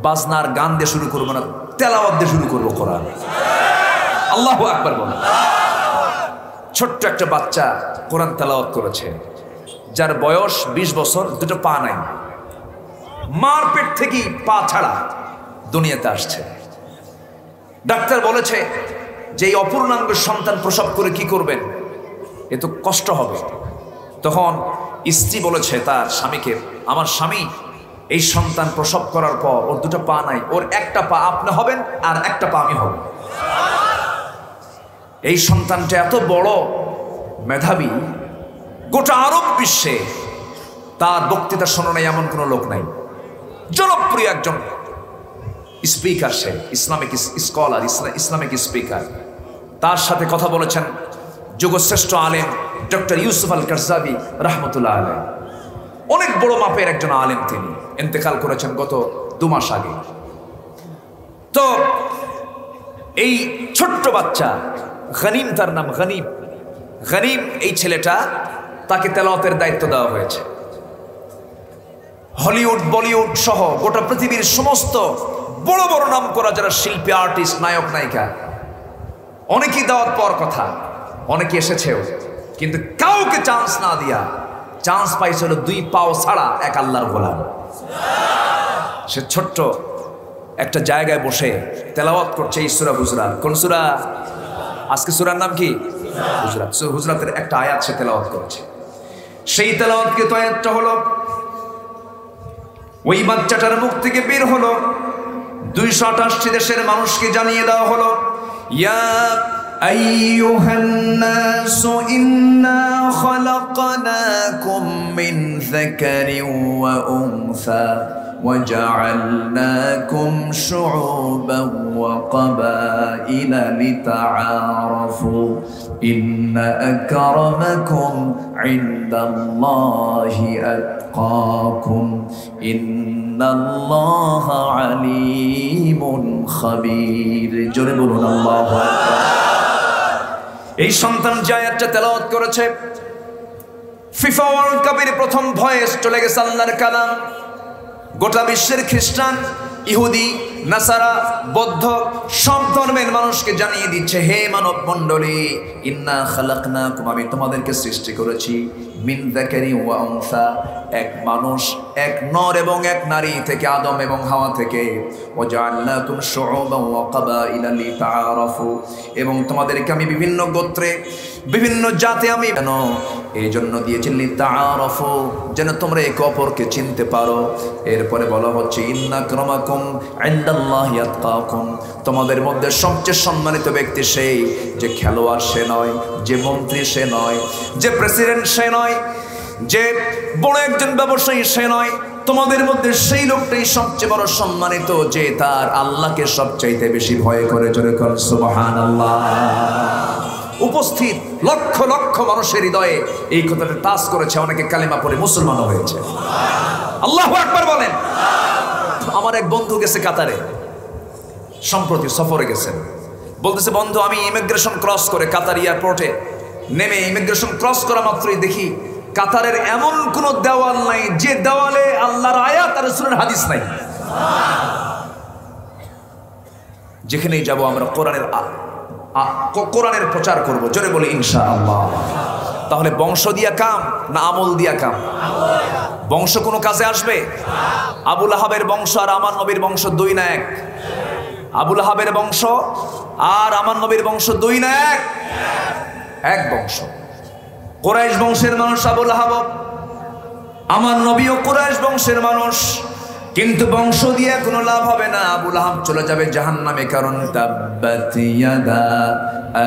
[SPEAKER 1] বাজনার গান দিয়ে শুরু করবো না, তেলাওয়াত দিয়ে শুরু করবো কোরআন। আল্লাহু আকবার বলেন। ছোট্ট একটা বাচ্চা কোরআন তেলাওয়াত করেছে, যার বয়স 20 বছর, দুটো পা নাই, মার পেট থেকেই পা ছাড়া দুনিয়াতে আসছে। ডাক্তার বলেছে যে এই অপূর্ণাঙ্গ সন্তান প্রসব করে কি করবেন, এ তো কষ্ট হবে। তখন স্ত্রী বলেছে তার স্বামীকে, আমার স্বামী, এই সন্তান প্রসব করার পর ওর দুটো পা নাই, ওর একটা পা আপনি হবেন আর একটা পা আমি হব। এই সন্তানটা এত বড় মেধাবী, গোটা আরব বিশ্বে তার বক্তৃতা শোনা নাই এমন কোনো লোক নাই। জনপ্রিয় একজন স্পিকার, সে ইসলামিক স্কলার, ইসলামিক স্পিকার। তার সাথে কথা বলেছেন যুগশ্রেষ্ঠ আলেম ডক্টর ইউসুফ আল কারজাবি রাহমাতুল্লাহ আলাইহি। অনেক বড় মাপের একজন আলেম, তিনি ইন্তেকাল করেছেন গত 2 মাস আগে। তো এই ছোট্ট বাচ্চা গনিম, তার নাম গনিম, গনিম এই ছেলেটা, তাকে তেলাওয়াতের দায়িত্ব দেওয়া হয়েছে। হলিউড, বলিউড সহ গোটা পৃথিবীর সমস্ত বড় বড় নাম করা যারা শিল্পী, আর্টিস্ট, নায়ক, নায়িকা, অনেকেই দাওয়াত পাওয়ার কথা, অনেকে এসেছেও, কিন্তু কাউকে চান্স না দিয়া চান্স পাইছিল 2 পাও ছাড়া এক আল্লাহর গোলাম। সে ছোট্ট একটা জায়গায় বসে তেলাওয়াত করছে এই সূরা হুজরাত। কোন সূরা? আজকে সূরার নাম কি? হুজরাত। হুজরাতের একটা আয়াত সে তেলাওয়াত করছে। সেই তেলাওয়াতকে তো আয়াতটা হলো, ওই বাচ্চাটার মুখ থেকে বের হলো, 228 দেশের মানুষকে জানিয়ে দেওয়া হলো, ইয়া আইয়ুহান নাসু ইন্না খালাকনাকুম মিন যাকারিন ওয়া উনসা وجعلناكم شعوبا وقبائل لتعارفوا إن أكرمكم عند الله أتقاكم إن الله عليم خبير جربنا الله أكبر। এই সন্তান যে আয়াতটা তেলাওয়াত করেছে, ফিফা ওয়ার্ল্ড কাপের প্রথম ভয়েস চলে গেছে আল্লাহর কালাম। গোটা বিশ্বের খ্রিস্টান, ইহুদি, নাসারা, বৌদ্ধ সব ধর্মের মানুষকে জানিয়ে দিচ্ছে, হে মানব মণ্ডলী, ইন্না খালাকনাকুম, আমি তোমাদেরকে সৃষ্টি করেছি, মিন যাকারিন ওয়া উনসা, এক মানুষ, এক নর এবং এক নারী থেকে, আদম এবং হাওয়া থেকে, ওয়া জাআলনাকুম শুউবান ওয়া কাবাইলা লিতাআরাফু, এবং তোমাদেরকে আমি বিভিন্ন গোত্রে, বিভিন্ন জাতে আমি কেন এই জন্য দিয়েছি, লিতাআরাফু, যেন তোমরা একে অপরকে চিনতে পারো। এরপরে বলা হচ্ছে, ইন্না আক্রামাকুম ইনদাল্লাহি আতকাকুম, তোমাদের মধ্যে সবচেয়ে সম্মানিত ব্যক্তি সেই যে খেলোয়াড় সে নয়, যে মন্ত্রী সে নয়, যে প্রেসিডেন্ট সে নয়, যে বড় একজন ব্যবসায়ী সে নয়, তোমাদের মধ্যে সেই লোকটাই সবচেয়ে বড় সম্মানিত যে তার আল্লাহকে সবচাইতে বেশি ভয় করে। জোরে বলুন সুবহানাল্লাহ। উপস্থিত লক্ষ লক্ষ মানুষের হৃদয়ে এই কথাটা টাচ করেছে, অনেকে কালেমা পড়ে মুসলমান হয়েছে। আল্লাহু আকবার বলেন। আমার এক বন্ধু গেছে কাতারে, সম্প্রতি সফরে গেছেন, বলতেছে, বন্ধু আমি ইমিগ্রেশন ক্রস করে কাতার এয়ারপোর্টে নেমে ইমিগ্রেশন ক্রস করা মাত্রই দেখি কাতারের এমন কোন দেওয়াল নাই যে দেওয়ালে আল্লাহর আয়াত আর রাসূলের হাদিস নাই। যেখানেই যাব আমরা কোরআনের প্রচার করব, জোরে বলি ইনশাআল্লাহ। তাহলে বংশ দিয়া কাম না আমল দিয়া কাম? বংশ কোনো কাজে আসবে? আবুল আহাবের বংশ আর আমার নবীর বংশ দুই না এক? আবুল আহাবের বংশ আর আমার নবীর বংশ দুই না এক? এক বংশ। কুরাইশ বংশের মানুষ আবুল আহাব, আমার নবীও কুরাইশ বংশের মানুষ, কিন্তু বংশ দিয়ে কোনো লাভ হবে না। আবুল আহাব চলে যাবে জাহান্নামে, কারণ তাব্বাত ইয়াদা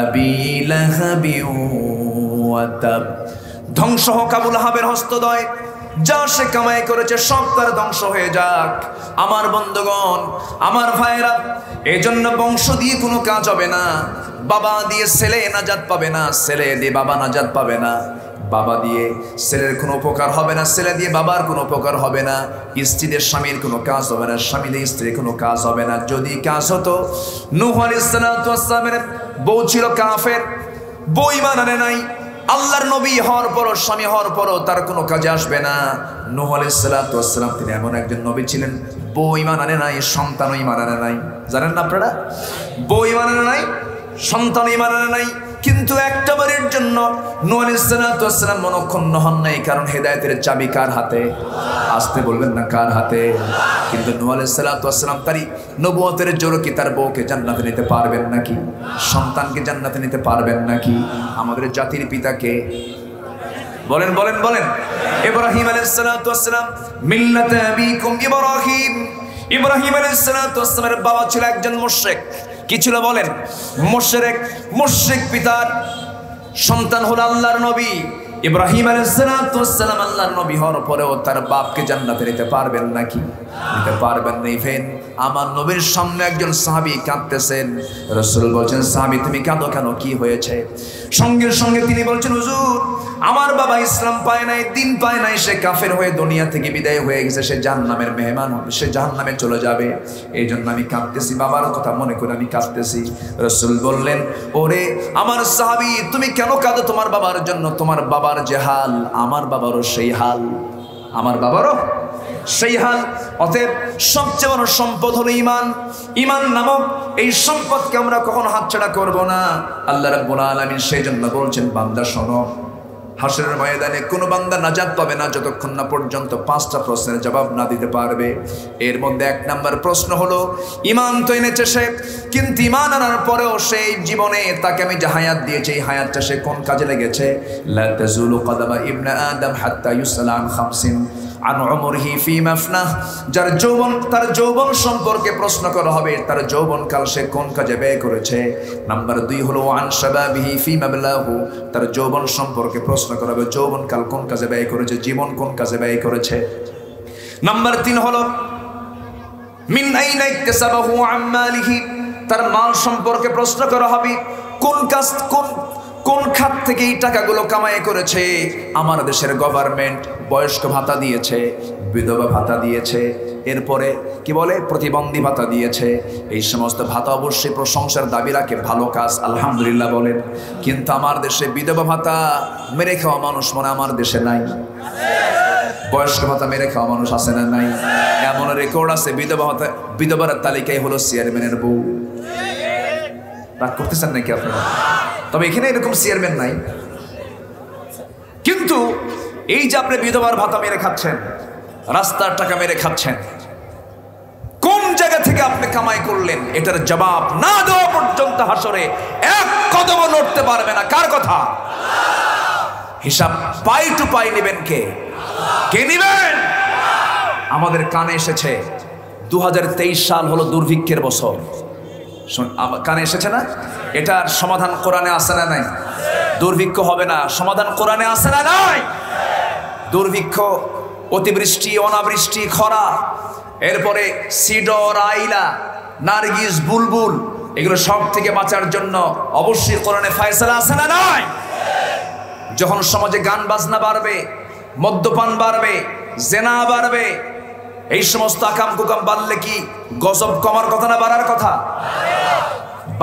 [SPEAKER 1] আবি লাহাবি ওয়া তাব। ধ্বংস হোক আবুল আহাবের হস্তদ্বয়, যা সে কামাই করেছে সব তার ধ্বংস হয়ে যাক। আমার বন্ধুগণ, আমার ভাইরা, এজন্য বংশ দিয়ে কোনো কাজ হবে না। বাবা দিয়ে ছেলে নাজাত পাবে না, ছেলে দিয়ে বাবা নাজাত পাবে না, বাবা দিয়ে ছেলের কোনো উপকার হবে না, ছেলে দিয়ে বাবার কোনো উপকার হবে না, স্ত্রীদের স্বামীর কোনো কাজ হবে না, স্বামী দিয়ে স্ত্রীর কোনো কাজ হবে না। যদি কাজ হতো, নূহ আলাইহিস সালাতু ওয়াস সালামের বউ ছিল কাফের, বউ ঈমান আনে নাই, আল্লাহর নবী হওয়ার পরও, স্বামী হওয়ার পরও তার কোনো কাজে আসবে না। নূহ আলাইহিস সালাতু ওয়াস সালাম তিনি এমন একজন নবী ছিলেন, বউ ঈমান আনে নাই, সন্তানও ঈমান আনে নাই। জানেন না আপনারা? বউ ঈমান আনে নাই, সন্তান ঈমান আনে নাই, কিন্তু একটা বারের জন্য নূহ আলাইহিস সালাতু ওয়াস সালাম মনক্ষুণ্ণ হন নাই, কারণ হেদায়েতের চাবি কার হাতে? আসতে বলবেন না কার হাতে? কিন্তু নূহ আলাইহিস সালাতু ওয়াস সালাম তারই নবুয়তের জোরে কি তার বউকে জান্নাতে নিতে পারবেন নাকি? সন্তানকে জান্নাতে নিতে পারবেন নাকি? আমাদের জাতির পিতাকে বলেন বলেন বলেন। ইব্রাহিম আলাইহিস সালাতু ওয়াস সালাম, মিল্লাতে আবিকুম ইব্রাহিম। ইব্রাহিম আলাইহিস সালাতু ওয়াস সালামের বাবা ছিল একজন মুশরিক। কি ছিল বলেন? মুশরিক। মুশরিক পিতার সন্তান হলো আল্লাহর নবী ইব্রাহিম আলাইহিস সালাতু ওয়াস সালাম। আল্লাহর নবী হওয়ার পরেও তার বাপকে জান্নাতে নিতে পারবেন নাকি? নিতে পারবেন না। ইভেন আমার নবীর সামনে একজন সাহাবী কাঁদতেছেন, রাসূল বলছেন, সাহাবী তুমি কাঁদো কেন, কি হয়েছে? সঙ্গে সঙ্গে তিনি বলছেন, হুজুর আমার বাবা ইসলাম পায় নাই, দিন পায় নাই, সে কাফের হয়ে দুনিয়া থেকে বিদায় হয়ে গেছে, সে জাহান্নামের মেহমান হবে, সে জাহান্নামে চলে যাবে, এই জন্য আমি কাঁদতেছি, বাবার কথা মনে করে আমি কাঁদতেছি। রাসূল বললেন, ওরে আমার সাহাবী, তুমি কেন কাঁদো তোমার বাবার জন্য? তোমার বাবার যে হাল আমার বাবারও সেই হাল, আমার বাবারও সেই হাল। অতএব সবচেয়ে বড় সম্পদ হলো ঈমান। ঈমান নামক এই সম্পদকে আমরা কখনো হাতছাড়া করব না। আল্লাহ রাব্বুল আলামিন সেই জন্য বলছেন, বান্দা শোনো, হাসরের ময়দানে কোনো বান্দা নাজাত পাবে না যতক্ষণ না পর্যন্ত 5টা প্রশ্নের জবাব না দিতে পারবে। এর মধ্যে 1 নম্বর প্রশ্ন হলো, ঈমান তো এনেছে সে, কিন্তু ঈমান আনার পরেও সেই জীবনে তাকে আমি যে হায়াত দিয়েছি, এই হায়াতটা সে কোন কাজে লেগেছে? লা তাজুলু কদামা ইবনে আদম হাত্তা ইউসআলা আন 50 আন উমরিহি ফি মাফনাহ। যার যৌবন, তার যৌবন সম্পর্কে প্রশ্ন করা হবে, তার যৌবনকাল সে কোন কাজে ব্যয় করেছে। নাম্বার 2 হলো আন শাবাবিহি ফি মাবলাহু, তার যৌবন সম্পর্কে প্রশ্ন করা হবে, যৌবনকাল কোন কাজে ব্যয় করেছে, জীবন কোন কাজে ব্যয় করেছে। নাম্বার 3 হলো মিন আইনা ইকতাসাবাহু আন মালিহি, তার মাল সম্পর্কে প্রশ্ন করা হবে, কোন কাজ, কোন খাত থেকে এই টাকাগুলো কামাই করেছে। আমার দেশের গভর্নমেন্ট বয়স্ক ভাতা দিয়েছে, বিধবা ভাতা দিয়েছে, এরপরে কি বলে প্রতিবন্ধী ভাতা দিয়েছে। এই সমস্ত ভাতা অবশ্যই প্রশংসার দাবি রাখে, ভালো কাজ, আলহামদুলিল্লাহ বলেন। কিন্তু আমার দেশে বিধবা ভাতা মেরে খাওয়া মানুষ মনে আমার দেশে নাই। বয়স্ক ভাতা মেরে খাওয়া মানুষ আছে না নাই? এমন রেকর্ড আছে, বিধবা ভাতা, বিধবার তালিকায় হলো চেয়ারম্যানের বউ। রাগ করতেছেন নাকি আপনারা? তবে এখানে এরকম চেয়ারম্যান নাই। কিন্তু এই যে আপনি বিধবার ভাতা মেরে খাচ্ছেন, রাস্তার টাকা মেরে খাচ্ছেন, কোন জায়গা থেকে আপনি কামাই করলেন, এটার জবাব না দেওয়া পর্যন্ত হাসরে 1 কদম নড়তে পারবে না। কার কথা? হিসাব পাই টু পাই নেবেন কে? কে নেবেন? আমাদের কানে এসেছে 2023 সাল হলো দুর্ভিক্ষের বছর। কানে এসেছে না? এটার সমাধান কোরআনে আছে না নাই? দুর্ভিক্ষ হবে না, সমাধান কোরআনে আছে না নাই? দুর্ভিক্ষ, অতিবৃষ্টি, অনাবৃষ্টি, খরা, এরপরে সিডর, আইলা, নার্গিস, বুলবুল, এগুলো সব থেকে বাঁচার জন্য অবশ্যই কোরআনে ফয়সালা আছে না নাই? যখন সমাজে গান বাজনা বাড়বে, মদ্যপান বাড়বে, জেনা বাড়বে, এই সমস্ত আকাম কুকাম বাড়লে কি গজব কমার কথা না বাড়ার কথা?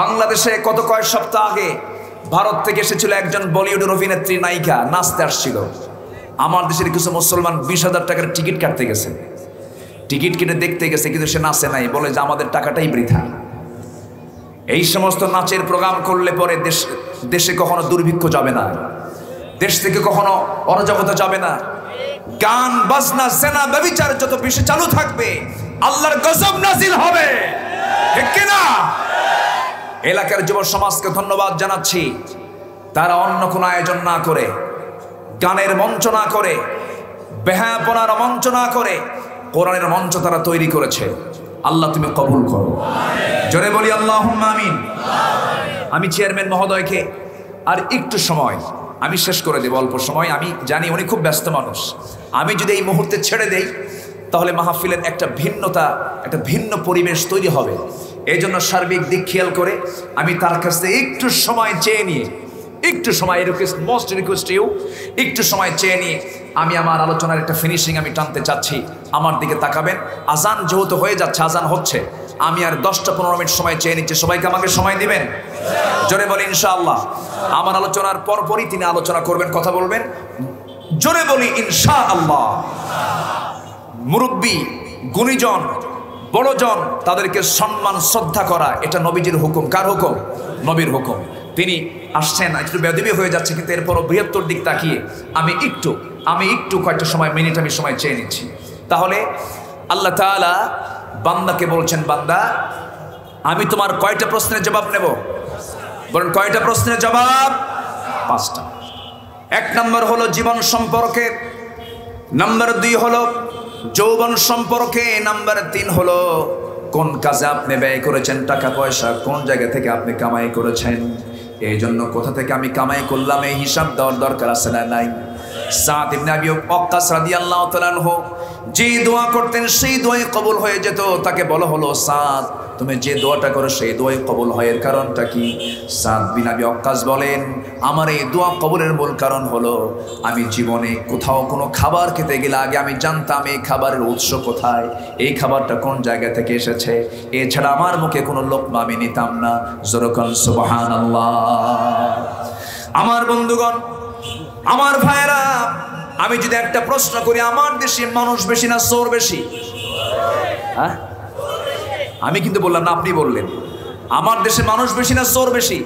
[SPEAKER 1] বাংলাদেশে কয়েক সপ্তাহ আগে ভারত থেকে এসেছিল একজন বলিউডের অভিনেত্রী, নায়িকা, নাচতে আসছিল। আমার দেশের কিছু মুসলমান 20,000 টাকার টিকিট কাটতে গেছে। টিকিট কিনে দেখতে গেছে কিন্তু সে নাচে নাই, বলে যে আমাদের টাকাটাই বৃথা। এই সমস্ত নাচের প্রোগ্রাম করলে পরে দেশে কখনো দুর্ভিক্ষ যাবে না, দেশ থেকে কখনো অরাজকতা যাবে না। গান বাজনা সেনা ব্যভিচার যত বেশি চালু থাকবে আল্লাহর গজব নাজিল হবে, ঠিক কিনা? এলাকার যুব সমাজকে ধন্যবাদ জানাচ্ছি, তারা অন্য কোনো আয়োজন না করে, গানের মঞ্চ না করে, বেহায়াপনার মঞ্চ না করে কোরআনের মঞ্চ তারা তৈরি করেছে। আল্লাহ তুমি কবুল করো, জোরে বলি আল্লাহুম্মা আমিন। আমি চেয়ারম্যান মহোদয়কে আর একটু সময়, আমি শেষ করে দেব, অল্প সময়, আমি জানি উনি খুব ব্যস্ত মানুষ। আমি যদি এই মুহূর্তে ছেড়ে দেই তাহলে মাহফিলের একটা ভিন্নতা, একটা ভিন্ন পরিবেশ তৈরি হবে। এই জন্য সার্বিক দিক খেয়াল করে আমি তার কাছ থেকে একটু সময় চেয়ে নিয়ে, একটু সময়, মোস্ট রিকোয়েস্ট ইউ, একটু সময় চেয়ে নিয়ে আমি আমার আলোচনার একটা ফিনিশিং আমি টানতে চাচ্ছি। আমার দিকে তাকাবেন, আজান যেহেতু হয়ে যাচ্ছে, আজান হচ্ছে, আমি আর 10-15 মিনিট সময় চেয়ে নিচ্ছি। সবাইকে আমাকে সময় দিবেন, জোরে বলি ইনশাআল্লাহ। আমার আলোচনার পরপরই তিনি আলোচনা করবেন, কথা বলবেন, জোরে বলি ইনশাআল্লাহ। মুরব্বী, গুণীজন, বড়জন, তাদেরকে সম্মান শ্রদ্ধা করা, এটা নবীজির হুকুম। কার হুকুম? নবীর হুকুম। তিনি আসছেন, একটু বেদবি হয়ে যাচ্ছে, কিন্তু এরপরও বৃহত্তর দিক তাকিয়ে আমি একটু কয়েকটা সময়, মিনিট আমি সময় চেয়ে নিচ্ছি। তাহলে আল্লাহ তাআলা বান্দাকে বলছেন, বান্দা আমি তোমার কয়টা প্রশ্নের জবাব নেব? বলেন কয়টা প্রশ্নের জবাব? 5টা। 1 নম্বর হলো জীবন সম্পর্কে, নাম্বার 2 হলো যৌবন সম্পর্কে, নাম্বার 3 হলো কোন কাজে আপনি ব্যয় করেছেন টাকা পয়সা, কোন জায়গা থেকে আপনি কামাই করেছেন। এই জন্য কোথা থেকে আমি কামাই করলাম এই হিসাব দেওয়ার দরকার আছে না নাই? সাদ ইবনে আবি ওয়াক্কাস রাদিয়াল্লাহু তাআলা আনহু যে দোয়া করতেন সেই দোয়াই কবুল হয়ে যেত। তাকে বলা হলো, সাদ তুমি যে দোয়াটা করো সেই দোয়াই কবুল হয়, এর কারণটা কি? সাদ বিন আবি ওয়াক্কাস বলেন, আমার এই দোয়া কবুলের মূল কারণ হলো আমি জীবনে কোথাও কোনো খাবার খেতে গেলে আগে আমি জানতাম এই খাবারের উৎস কোথায়, এই খাবারটা কোন জায়গা থেকে এসেছে। এছাড়া আমার মুখে কোনো লোকমা আমি নিতাম না। জোরকান সুবহানাল্লাহ। আমার বন্ধুগণ, আমার ভাইরা, আমি যদি একটা প্রশ্ন করি, আমার দেশে মানুষ বেশি না চোর বেশি? হ্যাঁ, আমি কিন্তু বললাম না, আপনি বললেন। আমার দেশে মানুষ বেশি না চোর বেশি?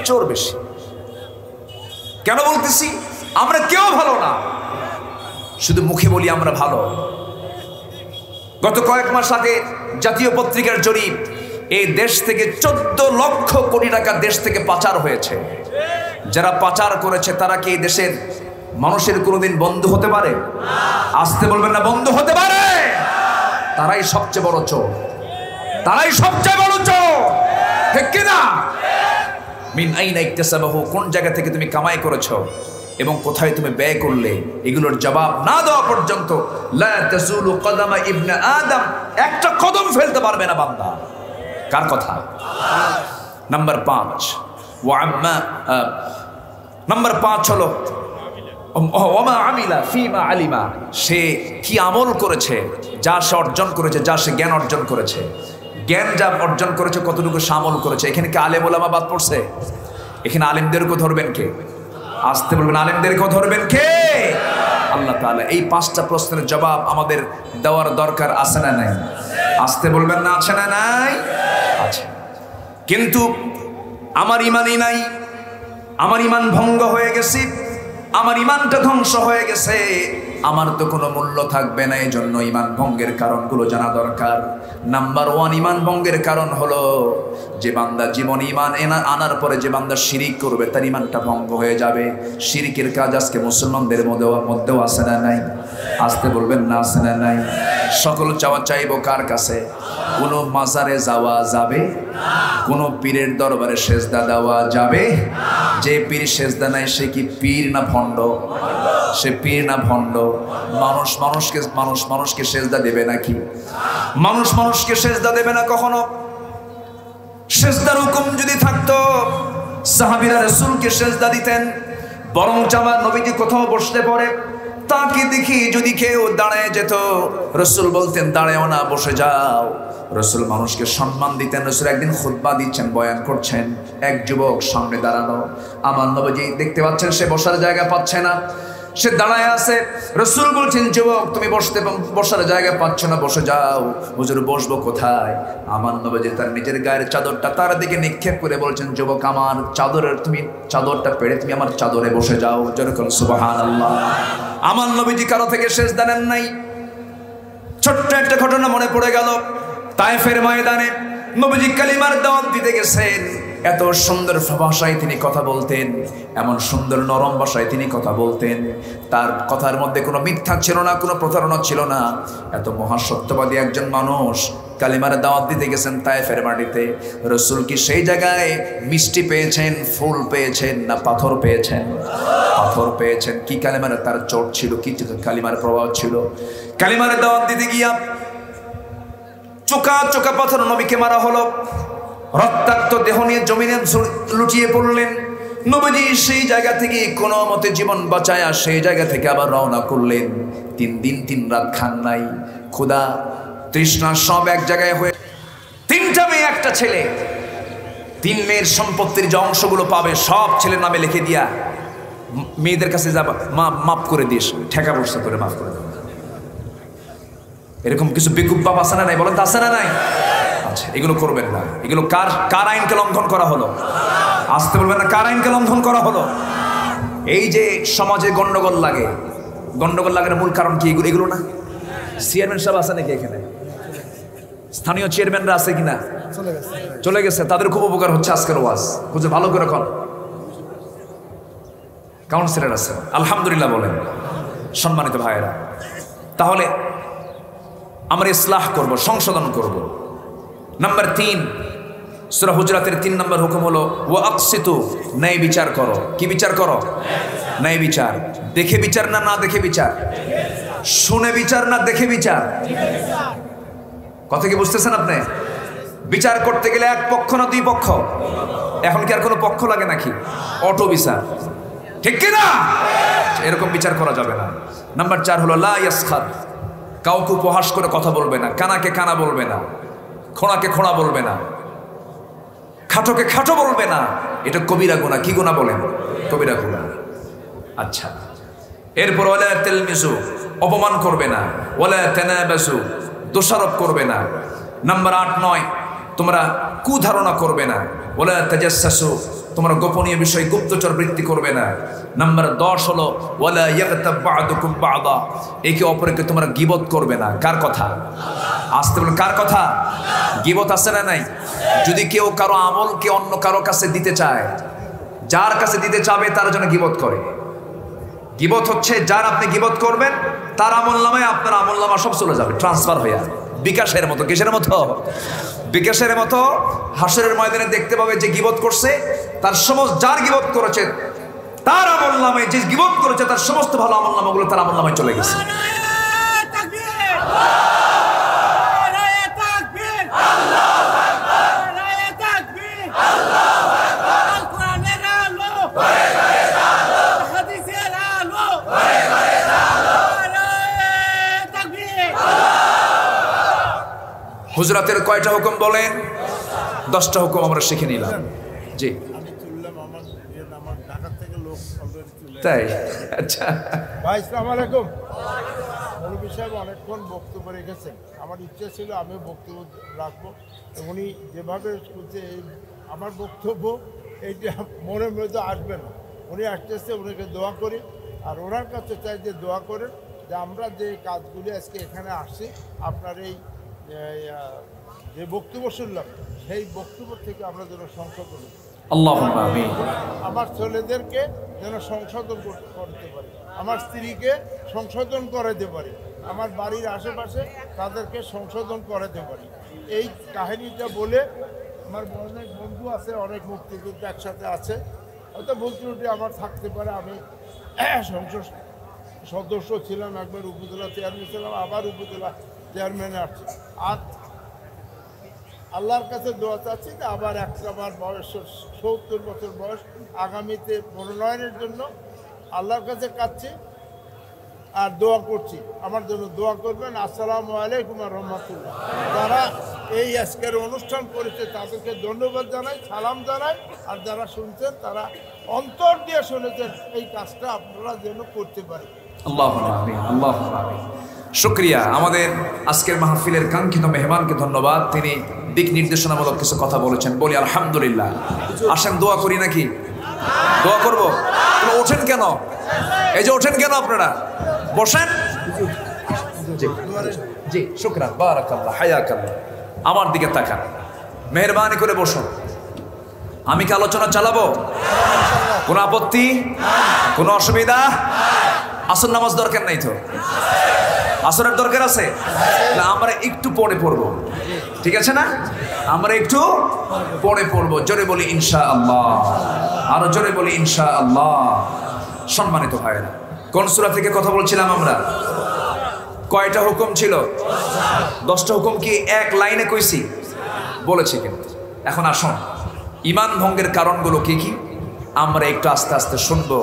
[SPEAKER 1] চোর বেশি। কেন বলতেছি? আমরা কেউ ভালো না, শুধু মুখে বলি আমরা ভালো। গত কয়েক মাস আগে জাতীয় পত্রিকার জরিপ, এই দেশ থেকে 14 লক্ষ কোটি টাকা দেশ থেকে পাচার হয়েছে। যারা পাচার করেছে তারা কি এই দেশের মানুষের কোনোদিন বন্ধু হতে পারে? আসতে বলবেন না, বন্ধু হতে পারে? তারাই সবচেয়ে বড় চোর, তারাই সবচেয়ে বড় চোর, ঠিক কিনা? মিন আইনা ইকতাসাবাহু, কোন জায়গা থেকে তুমি কামাই করেছো এবং কোথায় তুমি ব্যয় করলে, এগুলোর জবাব না দেওয়া পর্যন্ত লা তাজুলু কদামা ইবনে আদম, একটা কদম ফেলতে পারবে না বান্দা। কার কথা? নাম্বার 5 নাম্বার 5 হলো ওমা আমিলা ফিমা আলিমা, সে কি আমল করেছে, যা সে অর্জন করেছে, যা সে জ্ঞান অর্জন করেছে। জ্ঞান যা অর্জন করেছে কতটুকু সে আমল করেছে। এখানে কি আলেম ওলামা বাদ পড়ছে? এখানে আলেমদেরকেও ধরবেন কে? আসতে বলবেন, আলেমদেরকেও ধরবেন কে? আল্লাহ তাআলা। এই 5টা প্রশ্নের জবাব আমাদের দেওয়ার দরকার আছে না নাই? আসতে বলবেন না, আছে না নাই? আছে। কিন্তু আমার ইমানই নাই, আমার ইমান ভঙ্গ হয়ে গেছে, আমার ইমানটা ধ্বংস হয়ে গেছে, আমার তো কোনো মূল্য থাকবে না। এই জন্য ইমান ভঙ্গের কারণগুলো জানা দরকার। নাম্বার 1 ইমান ভঙ্গের কারণ হলো যে বান্দা জীবন ইমান আনার পরে যে বান্দা শিরিক করবে তার ইমানটা ভঙ্গ হয়ে যাবে। শিরিকের কাজ আজকে মুসলমানদের মধ্যেও আছে না নাই? আসতে বলবেন না, আছে না নাই? সকল চাওয়া চাইবো কার কাছে? কোনো মাজারে যাওয়া যাবে? কোনো পীরের দরবারে সেজদা দেওয়া যাবে? যে পীর সেজদা নাই সে কি পীর না ভণ্ড? সে পীর না ভণ্ড? মানুষকে সেজদা দেবে নাকি? মানুষকে সেজদা দেবে না কখনো। সেজদার হুকুম যদি থাকতো সাহাবীরা রাসূলকে সেজদা দিতেন। বরং আমার নবীজি কোথাও বসতে পড়ে তাকে দেখি যদি কেউ দাঁড়ায় যেত, রাসূল বলতেন দাঁড়াও না, বসে যাও। রাসূল মানুষকে সম্মান দিতেন। রাসূল একদিন খুতবা দিচ্ছেন, বয়ান করছেন, এক যুবক সামনে দাঁড়ানো। আমার নবীজি দেখতে পাচ্ছেন সে বসার জায়গা পাচ্ছে না। সে দাঁড়ায় আছে। রাসূল বলছেন, যুবক তুমি বসার জায়গা পাচ্ছ না, বসে যাও। হুজুর বসবো কোথায়? আমার নবী তার নিজের গায়ের চাদরটা তার দিকে নিক্ষেপ করে বলছেন, যুবক আমার তুমি চাদরটা পেড়ে তুমি আমার চাদরে বসে যাও। যেরকম সুবহানাল্লাহ। আমার নবীজি কারো থেকে সেজদা নেন নাই। ছোট্ট একটা ঘটনা মনে পড়ে গেল। তায়েফের ময়দানে নবীজি কালিমার দাওয়াত দিতে গেছেন। এত সুন্দর ভাষায় তিনি কথা বলতেন, এমন সুন্দর নরম ভাষায় তিনি কথা বলতেন। তার কথার মধ্যে কোনো মিথ্যা ছিল না, কোনো প্রতারণা ছিল না। এত মহাসত্যবাদী একজন মানুষ কালিমার দাওয়াত দিতে গেছেন তায়েফের মাটিতে। রাসূল কি সেই জায়গায় মিষ্টি পেয়েছেন, ফুল পেয়েছেন, না পাথর পেয়েছেন? পাথর পেয়েছেন। কি কালিমার তার চোট ছিল, কি কালিমার প্রভাব ছিল। কালিমার দাওয়াত দিতে গিয়া চোকা চোকা পাথর নবীকে মারা হলো। রক্তাক্ত দেহ নিয়ে জমিনে লুটিয়ে পড়লেন। নবীজি সেই জায়গা থেকে কোনো মতে জীবন বাঁচায়া সেই জায়গা থেকে আবার রওনা করলেন। 3 দিন 3 রাত খান নাই। ক্ষুধা তৃষ্ণা সব এক জায়গায় হয়ে, 3টা মেয়ে একটা ছেলে। 3 মেয়ের সম্পত্তির যে অংশগুলো পাবে সব ছেলের নামে লিখে দিয়া মেয়েদের কাছে যাবা, মাফ করে দিস, ঠেকা বর্ষা করে মাফ করে দেবে। এরকম কিছু বেকুব বাপ আছে না নাই? বলেন তো আছে না নাই? আচ্ছা, এগুলো করবেন না। এগুলো কার আইনকে লঙ্ঘন করা হলো? আসতে বলবেন না, কার আইনকে লঙ্ঘন করা হলো? এই যে সমাজে গন্ডগোল লাগার মূল কারণ কি? এগুলো না? চেয়ারম্যান সাহেব আছে নাকি এখানে? স্থানীয় চেয়ারম্যানরা আছে কিনা? চলে গেছে। তাদের খুব উপকার হচ্ছে আজকের ওয়াজ। বুঝে ভালো করে কর। কাউন্সিলর আছে, আলহামদুলিল্লাহ বলেন। সম্মানিত ভাইয়েরা, তাহলে আমরা ইসলাহ করব, সংশোধন করব। নাম্বার 3, সূরা হুজরাতের 3 নম্বর হুকুম হলো ওয়া আকসিতু, ন্যায় বিচার করো। কি বিচার করো? ন্যায় বিচার। দেখে বিচার না, না দেখে বিচার? শুনে বিচার না দেখে বিচার? কথা কি বুঝতেছেন আপনি? বিচার করতে গেলে এক পক্ষ না 2 পক্ষ? এখন কি আর কোনো পক্ষ লাগে নাকি? অটো বিচার, ঠিক কি না? এরকম বিচার করা যাবে না। নাম্বার 4 হলো লা ইয়াসখাত, কাউকে উপহাস করে কথা বলবে না, কানাকে কানা বলবে না, খোঁড়াকে খোঁড়া বলবে না, খাটোকে খাটো বলবে না। এটা কবিরা গুনাহ। কি গুনাহ বলেন? কবিরা গুনাহ। আচ্ছা, এরপর ওয়ালা তালমিজু, অপমান করবে না। ওয়ালা তানাবাসু, দোষারোপ করবে না। নাম্বার 8, 9, তোমরা কুধারণা করবে না। ওয়ালা তাজাসসু, তোমরা গোপনীয় বিষয় গুপ্তচর বৃত্তি করবে না। নাম্বার 10 হলো ওয়ালা ইয়াগতাব বা'দুকুম বা'দা, একে অপরকে তোমরা গীবত করবে না। কার কথা? আসতে বলেন, কার কথা? গীবত আছে না নাই? যদি কেউ কারো আমলকে অন্য কারো কাছে দিতে চায়, যার কাছে দিতে চাবে তার জন্য গীবত করে। গীবত হচ্ছে যার আপনি গীবত করবেন তার আমলনামায় আপনার আমলনামা সব চলে যাবে, ট্রান্সফার হয়ে। বিকাশের মতো। কিসের মতো? বিকাশের মতো। হাসরের ময়দানে দেখতে পাবে যে গীবত করছে তার সমস্ত, যার গীবত করেছে তার আমলনামায়, যে গীবত করেছে তার সমস্ত ভালো আমলনামাগুলো তার আমলনামায় চলে গেছে। হুজরাতের কয়টা হুকুম বলেন? 10টা হুকুম আমরা শিখে নিলাম। জি, তাই? আচ্ছা
[SPEAKER 2] ভাই, আসসালামু আলাইকুম। মৌলভী সাহেব অনেকক্ষণ বক্তব্য রেখেছেন। আমার ইচ্ছে ছিল আমি বক্তব্য রাখবো। উনি যেভাবে বলছে, আমার বক্তব্য এইটা মনের মধ্যে আসবে না। উনি আসতেছে, উনিকে দোয়া করি। আর ওনার কাছে চাই যে দোয়া করেন যে আমরা যে কাজগুলি আজকে এখানে আসছি, আপনার এই যে বক্তব্য শুনলাম সেই বক্তব্য থেকে আমরা যেন সংশোধন,
[SPEAKER 1] আল্লাহুম্মা আমিন,
[SPEAKER 2] আমার ছেলেদেরকে যেন সংশোধন করতে পারি, আমার স্ত্রীকে সংশোধন করাতে পারি, আমার বাড়ির আশেপাশে তাদেরকে সংশোধন করাতে পারি। এই কাহিনীটা বলে আমার অনেক বন্ধু আছে, অনেক মুক্তিযুদ্ধ একসাথে আছে, হয়তো ভুল ত্রুটি আমার থাকতে পারে। আমি সংসদ সদস্য ছিলাম, একবার উপজেলা চেয়ারম্যান ছিলাম, আবার উপজেলা চেয়ারম্যানে আসছি। আর আল্লাহর কাছে দোয়া চাচ্ছি যে আবার আমার বয়স 70 বছর বয়স, আগামীতে মনোনয়নের জন্য আল্লাহর কাছে কাচ্ছি আর দোয়া করছি। আমার জন্য দোয়া করবেন। আসসালামু আলাইকুম ওয়া রাহমাতুল্লাহ। যারা এই আজকের অনুষ্ঠান করেছে তাদেরকে ধন্যবাদ জানাই, সালাম জানাই। আর যারা শুনছেন তারা অন্তর দিয়ে শুনেছেন, এই কাজটা আপনারা যেন করতে পারেন।
[SPEAKER 1] আল্লাহুম্মা আমিন, আল্লাহুম্মা আমিন। শুকরিয়া। আমাদের আজকের মাহফিলের কাঙ্ক্ষিত মেহমানকে ধন্যবাদ, তিনি দিক নির্দেশনামূলক কিছু কথা বলেছেন, বলি আলহামদুলিল্লাহ। আসেন দোয়া করি নাকি? দোয়া করবো? ওঠেন কেন? এই যে ওঠেন কেন আপনারা? বসেন। জি শুকরান, বারাকাল্লাহ, হায়াকাল্লাহ। আমার দিকে তাকান, মেহেরবানি করে বসুন। আমি কি আলোচনা চালাবো? কোনো আপত্তি, কোনো অসুবিধা? আসর নামাজ দরকার নাই তো? আসরের দরকার আছে? আমরা একটু পরে পড়বো, ঠিক আছে না? আমরা একটু পরে পড়বো। জোরে বলি ইনশাআল্লাহ, আরো জোরে বলি ইনশাআল্লাহ। সম্মানিত ভাইরা, কোন সূরা থেকে কথা বলছিলাম আমরা? কয়টা হুকুম ছিল? 10টা হুকুম কি এক লাইনে কইছি? বলেছি কিন্তু। এখন আসুন, ঈমান ভঙ্গের কারণগুলো কি কি আমরা একটু আস্তে আস্তে শুনবো,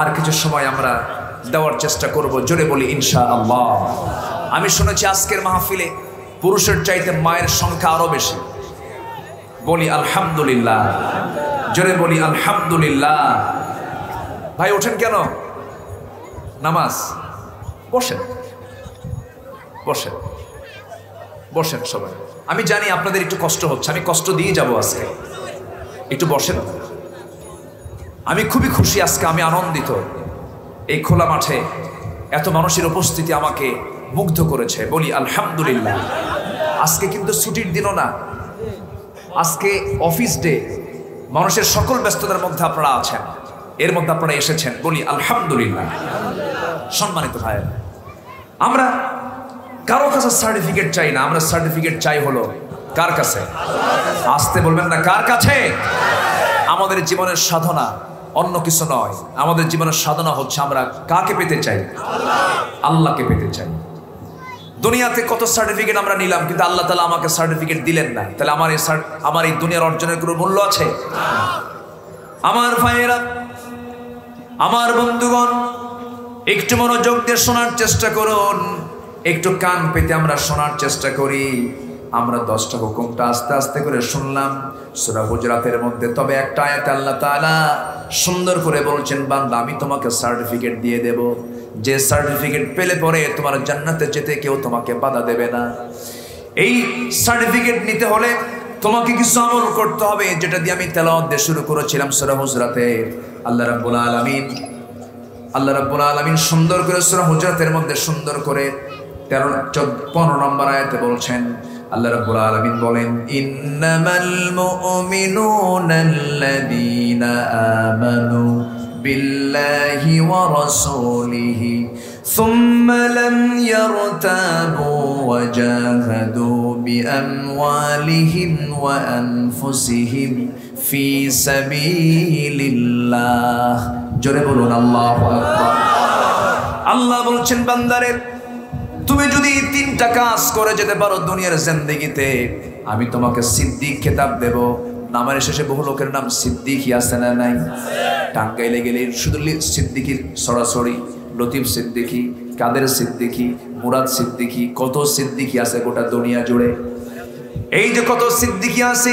[SPEAKER 1] আর কিছু সময় আমরা দেওয়ার চেষ্টা করব। জোরে বলি ইনশাআল্লাহ। আমি শুনেছি আজকের মাহফিলে পুরুষের চাইতে মায়ের সংখ্যা আরো বেশি। বলি আলহামদুলিল্লাহ, জোরে বলি আলহামদুলিল্লাহ। ভাই ওঠেন কেন? নামাজ। বসেন বসেন বসেন সবাই। আমি জানি আপনাদের একটু কষ্ট হচ্ছে, আমি কষ্ট দিয়ে যাব আজকে। একটু বসেন। আমি খুবই খুশি আজকে, আমি আনন্দিত। এই খোলা মাঠে এত মানুষের উপস্থিতি আমাকে মুগ্ধ করেছে। বলি আলহামদুলিল্লাহ। আজকে কিন্তু ছুটির দিনও না, আজকে অফিস ডে। মানুষের সকল ব্যস্ততার মধ্যে আপনারা আছেন, এর মধ্যে আপনারা এসেছেন। বলি আলহামদুলিল্লাহ। সম্মানিত ভাই, আমরা কারো কাছে সার্টিফিকেট চাই না, আমরা সার্টিফিকেট চাই হলো কার কাছে? আসতে বলবেন না, কার কাছে? আমাদের জীবনের সাধনা অন্য কিছু নয়, আমাদের জীবনের সাধনা হচ্ছে আমরা কাকে পেতে চাই? আল্লাহকে পেতে চাই। দুনিয়াতে কত সার্টিফিকেট আমরা নিলাম, কিন্তু আল্লাহ তাআলা আমাকে সার্টিফিকেট দিলেন না। তাহলে আমার এই দুনিয়ার অর্জনের কোনো মূল্য আছে? আমার ভাইয়েরা, আমার বন্ধুগণ, একটু মনোযোগ দিয়ে শোনার চেষ্টা করুন, একটু কান পেতে আমরা শোনার চেষ্টা করি। আমরা 10টা হুকুমটা আস্তে আস্তে করে শুনলাম সূরা হুজরাতের মধ্যে। তবে একটা আয়াতে আল্লাহ তাআলা সুন্দর করে বলছেন, বান্দা আমি তোমাকে সার্টিফিকেট দিয়ে দেব, যে সার্টিফিকেট পেলে পরে তোমার জান্নাতে যেতে কেউ তোমাকে বাধা দেবে না। এই সার্টিফিকেট নিতে হলে তোমাকে কিছু আমল করতে হবে, যেটা দিয়ে আমি তেলাওয়াত দিয়ে শুরু করেছিলাম সূরা হুজরাতে। আল্লাহ রাব্বুল আলামিন সুন্দর করে সূরা হুজরাতের মধ্যে সুন্দর করে 13-15 নম্বর আয়াতে বলছেন, আল্লাহ রাব্বুল আলামিন বলেন, ইন্নামাল মুমিনুনা আল্লাযীনা আমানু বিল্লাহি ওয়া রাসূলিহি সুম্মা লাম ইয়ারতাবু ওয়া জাহাদু বিআমওয়ালিহিম ওয়া আনফুসিহিম ফি সাবিলিল্লাহ। জোরে বলুন আল্লাহু আকবার। আল্লাহ বলছেন, বান্দারে তুমি যদি 3টা কাজ করে যেতে পারো দুনিয়ার জিন্দেগিতে, আমি তোমাকে সিদ্দিক খেতাব দেব। নামের শেষে বহু লোকের নাম সিদ্দিকই আছে না নাই? টাঙ্গাইলে গেলে শুধু সিদ্দিকির সরাসরি, লতিফ সিদ্দিকি, কাদের সিদ্দিকি, মুরাদ সিদ্দিকি, কত সিদ্দিকি আছে গোটা দুনিয়া জুড়ে। এই যে কত সিদ্দিকি আছে,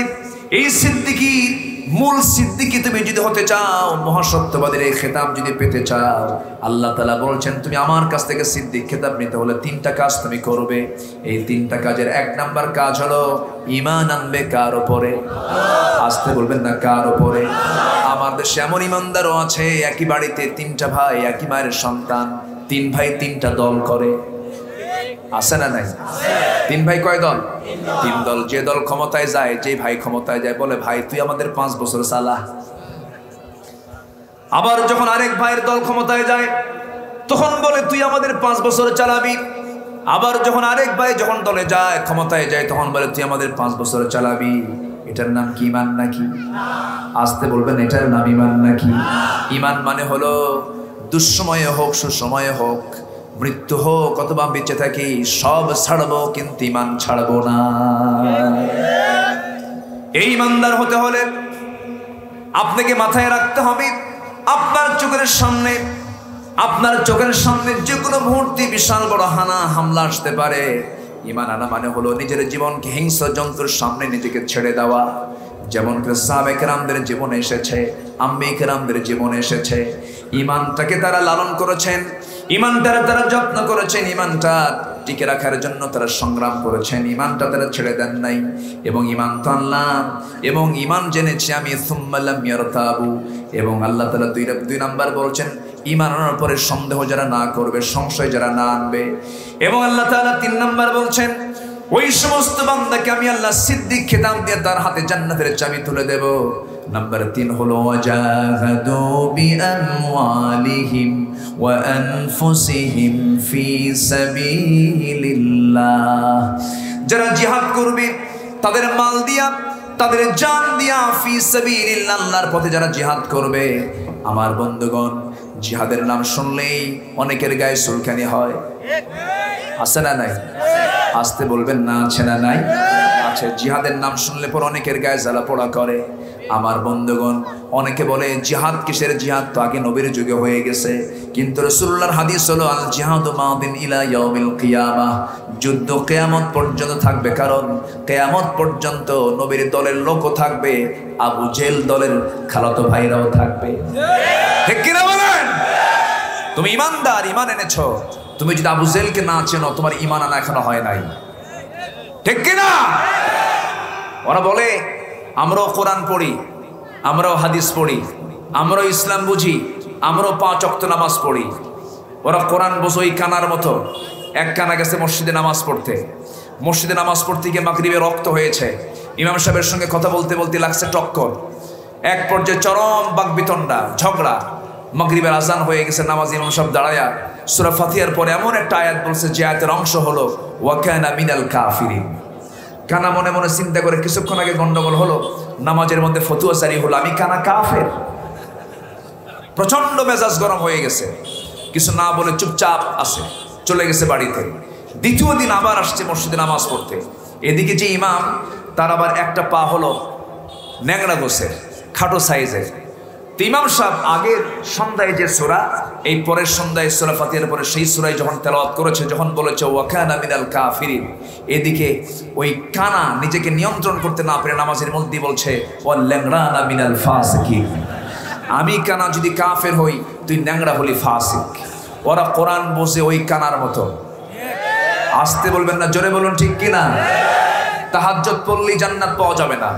[SPEAKER 1] এই সিদ্দিকি মূল সিদ্দিকি তুমি যদি হতে চাও, মহাসত্যবাদীর এই খেতাব যদি পেতে চাও, আল্লাহ তাআলা বলছেন তুমি আমার কাছ থেকে সিদ্দিক খেতাব নিতে হলে 3টা কাজ তুমি করবে। এই 3টা কাজের 1 নাম্বার কাজ হলো ঈমান আনবে কার উপরে? আসতে বলবেন না, কার উপরে? আমার দেশে এমন ঈমানদারও আছে, একই বাড়িতে 3টা ভাই, একই মায়ের সন্তান, 3 ভাই 3টা দল করে। আছে না নাই? 3 ভাই কয় দল? 3 দল। যে দল ক্ষমতায় যায়, যে ভাই ক্ষমতায় যায়, বলে ভাই তুই আমাদের 5 বছর চালা। আবার যখন আরেক ভাইয়ের দল ক্ষমতায় যায়, তখন বলে তুই আমাদের 5 বছর চালাবি। আবার যখন আরেক ভাই যখন দলে যায়, ক্ষমতায় যায়, তখন বলে তুই আমাদের 5 বছর চালাবি। এটার নাম কি ঈমান নাকি? আসতে বলবেন, এটার নাম ঈমান নাকি? ঈমান মানে হলো দুঃসময়ে হোক সুসময়ে হোক, মৃত্যু হোক অথবা বেঁচে থাকি, সব ছাড়বো কিন্তু ঈমান ছাড়বো না। এই ঈমানদার হতে হলে আপনাকে মাথায় রাখতে হবে, আপনার চোখের সামনে যে কোনো মুহূর্তে বিশাল বড় হামলা আসতে পারে। ঈমান আনা মানে হলো নিজের জীবনকে হিংস্র জন্তুর সামনে নিজেকে ছেড়ে দেওয়া। যেমন করে সাহাবে কেরামদের জীবনে এসেছে, আম্মে কেরামদের জীবনে এসেছে। ইমানটাকে তারা লালন করেছেন, ইমানটার তারা যত্ন করেছেন, ইমানটা টিকে রাখার জন্য তারা সংগ্রাম করেছেন, ইমানটা তারা ছেড়ে দেন নাই। এবং ইমান তো আনলাম এবং ইমান জেনেছি আমি সুম্মা লাম ইয়ারতাবু। এবং আল্লাহ তাআলা দুই নাম্বার বলছেন ইমান আনার পরে সন্দেহ যারা না করবে, সংশয় যারা না আনবে। এবং আল্লাহ তাআলা 3 নাম্বার বলছেন ওই সমস্ত বান্দাকে আমি আল্লাহ সিদ্দিক খেতাব দিয়ে তার হাতে জান্নাতের চাবি তুলে দেব। নাম্বার 3 হলো ওয়াজাহাদু বিআমওয়ালিহিম ওয়া আনফুসিহিম ফি সাবিলিল্লাহ। যারা জিহাদ করবে তাদের মাল দিয়া, তাদের জান দিয়া, ফি সাবিলিল্লাহ আল্লাহর পথে যারা জিহাদ করবে। আমার বন্ধুগণ, জিহাদের নাম শুনলেই অনেকের গায়ে চুলকানি হয়, আছে না নাই? আসতে বলবেন না, আছে না নাই? আছে। জিহাদের নাম শুনলে পর অনেকের গায়ে জ্বালা পোড়া করে। আমার বন্ধুগণ, অনেকে বলে জিহাদ কিসের জিহাদ, তো আগে নবীর যুগে হয়ে গেছে। কিন্তু রাসূলুল্লাহর হাদিস হলো আল জিহাদু মাদিন ইলা ইয়াউমিল কিয়ামাহ, যুদ্ধ কিয়ামত পর্যন্ত থাকবে। কারণ কিয়ামত পর্যন্ত নবীর দলের লোকও থাকবে, আবু জেল দলের খালাতো ভাইরাও থাকবে। ঠিক কি না বলেন? তুমি ইমানদার, ইমান এনেছো। তুমি যদি আবু জেলকে না চেনো, তোমার ইমান আনা এখনো হয় নাই। ঠিক কি না? ওরা বলে আমরাও কোরআন পড়ি, আমরাও হাদিস পড়ি, আমরাও ইসলাম বুঝি, আমরাও 5 ওয়াক্ত নামাজ পড়ি। ওরা কোরআন বোঝে ওই কানার মতো। এক কানা গেছে মসজিদে নামাজ পড়তে, মসজিদে নামাজ পড়তে গিয়ে মাগরিবে রক্ত হয়েছে। ইমাম সাহেবের সঙ্গে কথা বলতে বলতে লাগছে টক্কর। এক পর্যায়ে চরম বাকবিতণ্ডা, ঝগড়া। মাগরিবের আজান হয়ে গেছে, নামাজ ইমাম সাহেব দাঁড়ায়া সূরা ফাতিহার পরে এমন একটা আয়াত বলছে যে আয়াতের অংশ হলো ওয়া কানা মিনাল কাফিরিন। কানা মনে মনে চিন্তা করে কিছুক্ষণ আগে গন্ডগোল হলো, নামাজের মধ্যে ফতুয়া জারি হলো, আমি কানা কাফের। প্রচন্ড মেজাজ গরম হয়ে গেছে, কিছু না বলে চুপচাপ আছে, চলে গেছে বাড়িতে। দ্বিতীয় দিন আবার আসছে মসজিদে নামাজ পড়তে। এদিকে যে ইমাম, তার আবার একটা পা হলো ন্যাংরা গোছের, খাটো সাইজের। ইমাম সাহেব আগের সন্ধ্যায় যে সূরা, এই পরের সন্ধ্যায় সূরা ফাতিহার পরে সেই সূরায় যখন তেলাওয়াত করেছে, যখন বলেছে ওয়া কানা মিনাল কাফিরিন, এদিকে ওই কানা নিজেকে নিয়ন্ত্রণ করতে না পেরে নামাজের মধ্যে বলছে ওয়া ল্যাংড়ানা মিনাল ফাসিকিন, আমি কানা যদি কাফের হই, তুই ন্যাংরা হলি ফাসিক। ওরা কোরআন বোঝে ওই কানার মতো। আসতে বলবেন না, জোরে বলুন ঠিক কিনা? তাহাজ্জুদ পড়লেই জান্নাত পাওয়া যাবে না,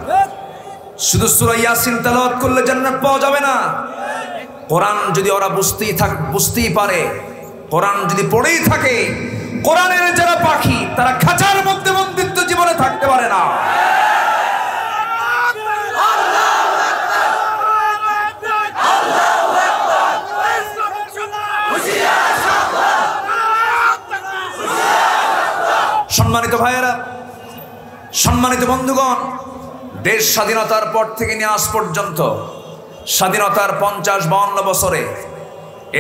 [SPEAKER 1] শুধু সূরা ইয়াসিন তেলাওয়াত করলে জান্নাত পাওয়া যাবে না। কোরআন যদি ওরা বুঝতেই পারে, কোরআন যদি পড়েই থাকে, কোরআনের যারা পাখি তারা খাঁচার মধ্যে বন্দিত্ব জীবনে থাকতে পারে না। সম্মানিত ভাইয়েরা, সম্মানিত বন্ধুগণ, দেশ স্বাধীনতার পর থেকে নিয়ে আজ পর্যন্ত, স্বাধীনতার 50-52 বছরে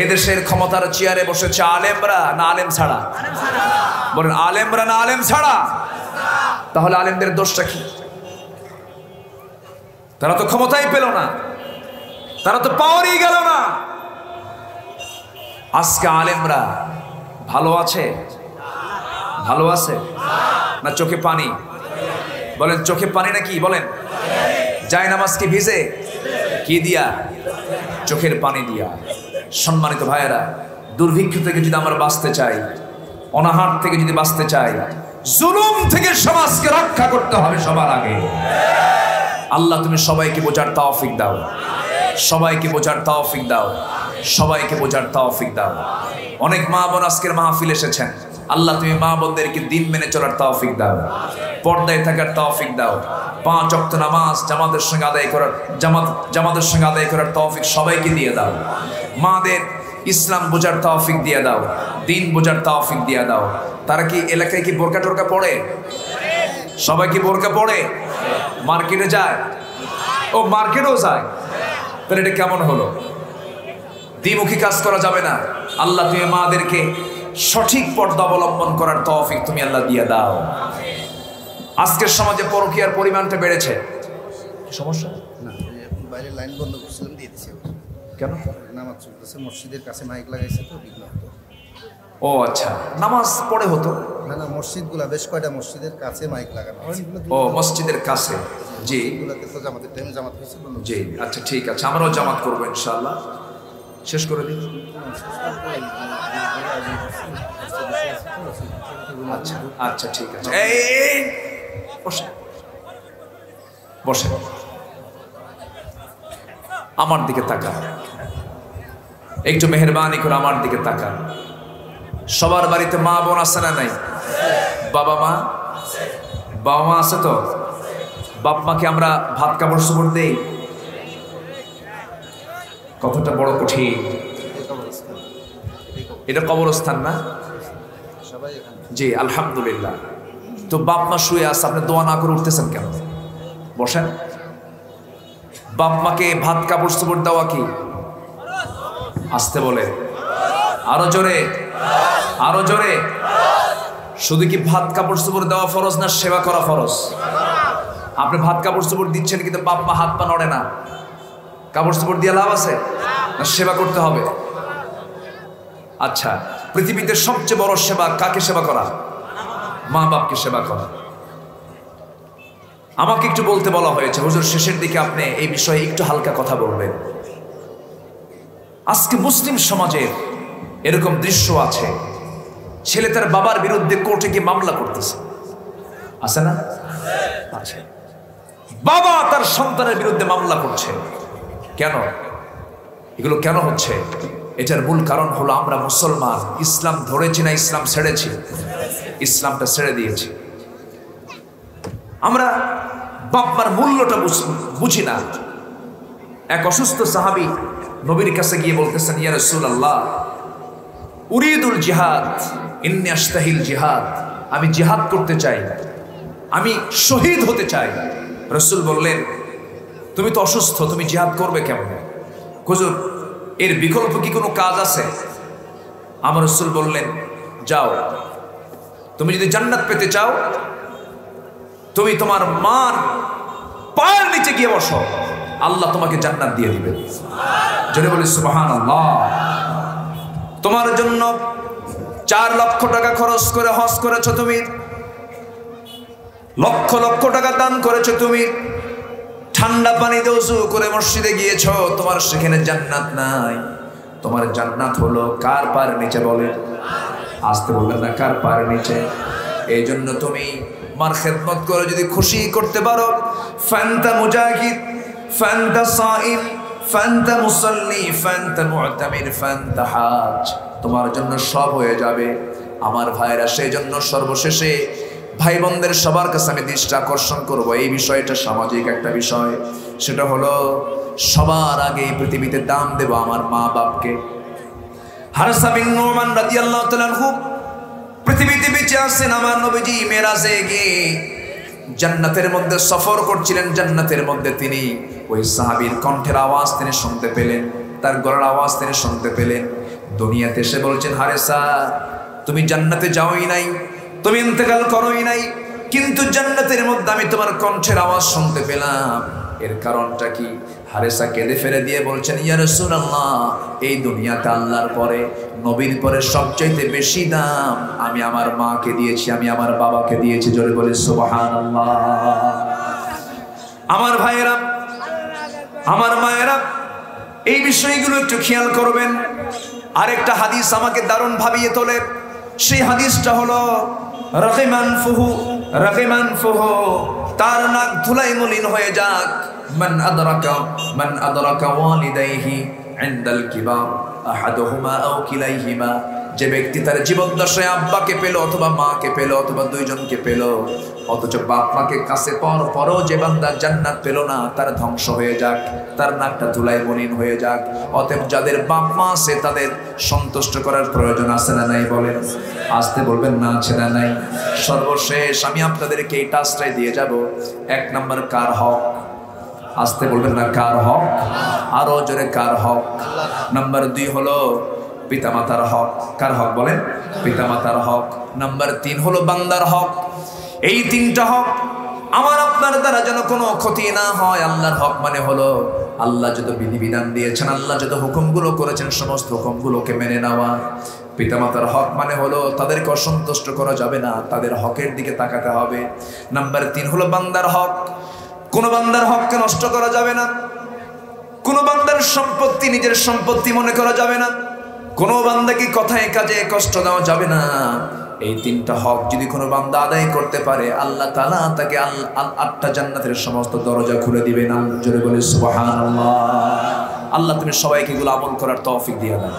[SPEAKER 1] এদেশের ক্ষমতার চেয়ারে বসেছে আলেমরা না আলেম ছাড়া? বলেন, আলেমরা না আলেম ছাড়া? তাহলে আলেমদের দোষটা কি? তারা তো ক্ষমতাই পেল না, তারা তো পাওয়ারই গেল না। আজকে আলেমরা ভালো আছে? ভালো আছে না চোখে পানি? বলেন, চোখে পানি নাকি? বলেন, যায় নামাজ কি ভিজে? কি দিয়া? চোখের পানি দিয়া। সম্মানিত ভাইয়েরা, দুর্ভিক্ষ থেকে যদি আমরা বাঁচতে চাই, অনাহার থেকে যদি বাঁচতে চাই, জুলুম থেকে সমাজকে রক্ষা করতে হবে সবার আগে। আল্লাহ তুমি সবাইকে বোঝার তৌফিক দাও, সবাইকে বোঝার তৌফিক দাও, সবাইকে বোঝার তৌফিক দাও। অনেক মা বোন আজকের মাহফিল এসেছেন, আল্লাহ তুমি মা বোনদেরকে দিন মেনে চলার তৌফিক দাও, পর্দায় থাকার তৌফিক দাও, 5 ওয়াক্ত নামাজ জামাতের সঙ্গে আদায় করার তৌফিক সবাইকে দিয়ে দাও। মাদের ইসলাম বোঝার তৌফিক দিয়ে দাও, দিন বোঝার তৌফিক দিয়ে দাও। তারা কি এলাকায় কি বোরকা টোরকা পড়ে? সবাই কি বোরকা পড়ে? মার্কেটে যায়? ও মার্কেটেও যায়? তাহলে এটা কেমন হলো? দ্বিমুখী কাজ করা যাবে না। আল্লাহ তুমি মাদেরকে সঠিক পর্দা অবলম্বন করার তৌফিক তুমি আল্লাহ দিয়ে দাও। আজকের সমাজে পরকীয়ার পরিমাণটা বেড়েছে। সমস্যা
[SPEAKER 3] না, বাইরে লাইন বন্ধ করছিলাম, দিয়ে দিয়েছে।
[SPEAKER 1] কেন?
[SPEAKER 3] নামাজ চলতেছে, মসজিদের কাছে মাইক লাগাইছে তো বিঘ্ন হতো।
[SPEAKER 1] ও আচ্ছা, নামাজ পড়ে হতো?
[SPEAKER 3] না না, মসজিদগুলা বেশ কয়টা মসজিদের কাছে মাইক লাগানো আছে।
[SPEAKER 1] ও মসজিদের কাছে, জি
[SPEAKER 3] এগুলাতে তো জামাতের টাইমে জামাত হয়েছে বলুন।
[SPEAKER 1] জি, আচ্ছা ঠিক আছে, আমরাও জামাত করবো ইনশাআল্লাহ। শেষ করে দিন। আচ্ছা আচ্ছা ঠিক আছে, এই বসে বসে আমার দিকে তাকান, একটু মেহেরবানি করে আমার দিকে তাকান। সবার বাড়িতে মা বোন আছে না নাই? বাবা মা আছে তো? বাপ মাকে আমরা ভাত কাপড় চোপড় দেই? কতটা বড় কঠিন এটা, কবরস্থান না?
[SPEAKER 3] সবাই এখানে।
[SPEAKER 1] জি আলহামদুলিল্লাহ। তো বাপ মা শুয়ে আছে, আপনি দোয়া না করে উঠতেছেন কেন? বসেন। বাপ মাকে ভাত কাপড় চোপড় দেওয়া কি? আসতে বলে, আরো জোরে, আরো জোরে। শুধু কি ভাত কাপড় চোপড় দেওয়া ফরজ না সেবা করা ফরজ? আপনি ভাত কাপড় চোপড় দিচ্ছেন কিন্তু বাপ মা হাত পা নড়ে না, কাপড় চোপড় দিয়ে লাভ আছে না? সেবা করতে হবে। আচ্ছা, পৃথিবীতে সবচেয়ে বড় সেবা কাকে সেবা করা? মা বাপকে সেবা করা। আমাকে একটু বলতে বলা হয়েছে, হুজুর শেষের দিকে আপনি এই বিষয়ে একটু হালকা কথা বলবেন। আজকে মুসলিম সমাজের এরকম দৃশ্য আছে, ছেলে তার বাবার বিরুদ্ধে কোর্টে গিয়ে মামলা করতেছে, আছে না? আছে। বাবা তার সন্তানের বিরুদ্ধে মামলা করছে। কেন এগুলো কেন হচ্ছে? এটার মূল কারণ হলো আমরা মুসলমান ইসলাম ধরেছি না ইসলাম ছেড়েছি? ইসলামটা ছেড়ে দিয়েছি। আমরা বাপ্পার মূল্যটা বুঝি না। এক অসুস্থ সাহাবী নবীর কাছে গিয়ে বলতেছেন, ইয়া রাসূলুল্লাহ উরিদুল জিহাদ ইন্নী আশতাহিল জিহাদ, আমি জিহাদ করতে চাই, আমি শহীদ হতে চাই। রাসূল বললেন, তুমি তো অসুস্থ, তুমি জিহাদ করবে কেমন? হুজুর এর বিকল্প কি কোনো কাজ আছে? আমার রাসূল বললেন, যাও, তুমি যদি জান্নাত পেতে চাও তুমি তোমার মার পায়ের নিচে গিয়ে বসো, আল্লাহ তোমাকে জান্নাত দিয়ে দিবে। জোরে বলি সুবহানাল্লাহ। তোমার জন্য 4 লক্ষ টাকা খরচ করে হজ করেছো তুমি, লক্ষ লক্ষ টাকা দান করেছো তুমি, ঠান্ডা পানিতে ওযু করে মসজিদে গিয়েছো, তোমার সেখানে জান্নাত নাই। তোমার জান্নাত হলো কার পায়ের নিচে? বলে আসতে বলবেন না, কার পায়ের নিচে? এই জন্য তুমি মার খেদমত করে যদি খুশি করতে পারো, ফান্তা মুজাহিদ, ফান্তা সাইম, ফান্তা মুসাল্লি, ফান্তা মুতামির, ফান্তা হাজ, তোমার জন্য সব হয়ে যাবে আমার ভাইরা। সেই জন্য সর্বশেষে ভাই বোনদের সবার কাছে আমি দৃষ্টি আকর্ষণ করব, এই বিষয়টা সামাজিক একটা বিষয়। সেটা হলো সবার আগে পৃথিবীতে দাম দেব আমার মা বাপকে। হারসা বিন নুমান রাদিয়াল্লাহু তাআলা আনহু পৃথিবীতে বেঁচে আছেন, আমার নবীজি মেরাজে গিয়ে জান্নাতের মধ্যে সফর করছিলেন। জান্নাতের মধ্যে তিনি ওই সাহাবীর কণ্ঠের আওয়াজ তিনি শুনতে পেলেন, তার গলার আওয়াজ তিনি শুনতে পেলেন। দুনিয়াতে এসে বলছেন, হারেসা তুমি জান্নাতে যাওই নাই, তুমি ইন্তেকাল করোই নাই, কিন্তু জান্নাতের মধ্যে আমি তোমার কণ্ঠের আওয়াজ শুনতে পেলাম। এর কারণটা কি? হারেসা কেঁদে ফেলে দিয়ে বলছেন, ইয়া রাসূলুল্লাহ এই দুনিয়াতে আল্লাহর পরে নবীর পরে সবচাইতে বেশি দাম আমি আমার মাকে দিয়েছি, আমি আমার বাবাকে দিয়েছি। জোরে বলে সুবহানাল্লাহ। আমার ভাইয়েরা, আমার মায়েরা, এই বিষয়গুলো একটু খেয়াল করবেন। আরেকটা হাদিস আমাকে দারুণ ভাবিয়ে তোলে। সেই হাদিসটা হলো রাগিমান ফুহু, রাগিমান ফুহু, তার নাক ধুলাই মলিন হয়ে যাক। মান আদরাকা ওয়ালিদাইহি ইনদাল কিবার আহাদুহুমা আও কিলাইহিমা, যে ব্যক্তি তার জীবদ্দশায় আব্বাকে পেল অথবা মাকে পেল অথবা দুইজনকে পেল, অথচ বাপ মাকে কাছে পাওয়ার পরেও যে বান্দা জান্নাত পেল না, তার ধ্বংস হয়ে যাক, তার নাকটা ধুলায় মলিন হয়ে যাক। অতএব যাদের বাপ মা আছে তাদের সন্তুষ্ট করার প্রয়োজন আছে না নাই? বলেন, আসতে বলবেন না, আছে না নাই? সর্বশেষ আমি আপনাদেরকে এই টাস্কটাই দিয়ে যাব। 1 নম্বর কার হক? আসতে বলবেন না, কার হক? আরো জোরে, কার হক? নাম্বার 2 হলো পিতামাতার হক। কার হক বলেন? পিতামাতার হক। নাম্বার 3 হলো বান্দার হক। এই 3টা হক আমার আপনার দ্বারা যেন কোনো ক্ষতি না হয়। আল্লাহর হক মানে হলো আল্লাহ যত বিধিবিধান দিয়েছেন, আল্লাহ যত হুকুমগুলো করেছেন, সমস্ত হুকুমগুলোকে মেনে নেওয়া। পিতামাতার হক মানে হলো তাদেরকে অসন্তুষ্ট করা যাবে না, তাদের হকের দিকে তাকাতে হবে। নাম্বার 3 হলো বান্দার হক। কোনো বান্দার হককে নষ্ট করা যাবে না, কোনো বান্দার সম্পত্তি নিজের সম্পত্তি মনে করা যাবে না, কোনো বান্দাকে কথায় কাজে কষ্ট দেওয়া যাবে না। এই 3টা হক যদি কোনো বান্দা আদায় করতে পারে, আল্লাহ তাআলা তাকে 8টা জান্নাতের সমস্ত দরজা খুলে দিবেন। জোরে বলে সুবহানাল্লাহ। আল্লাহ তুমি সবাইকে এগুলো আমল করার তৌফিক দিয়ে দাও।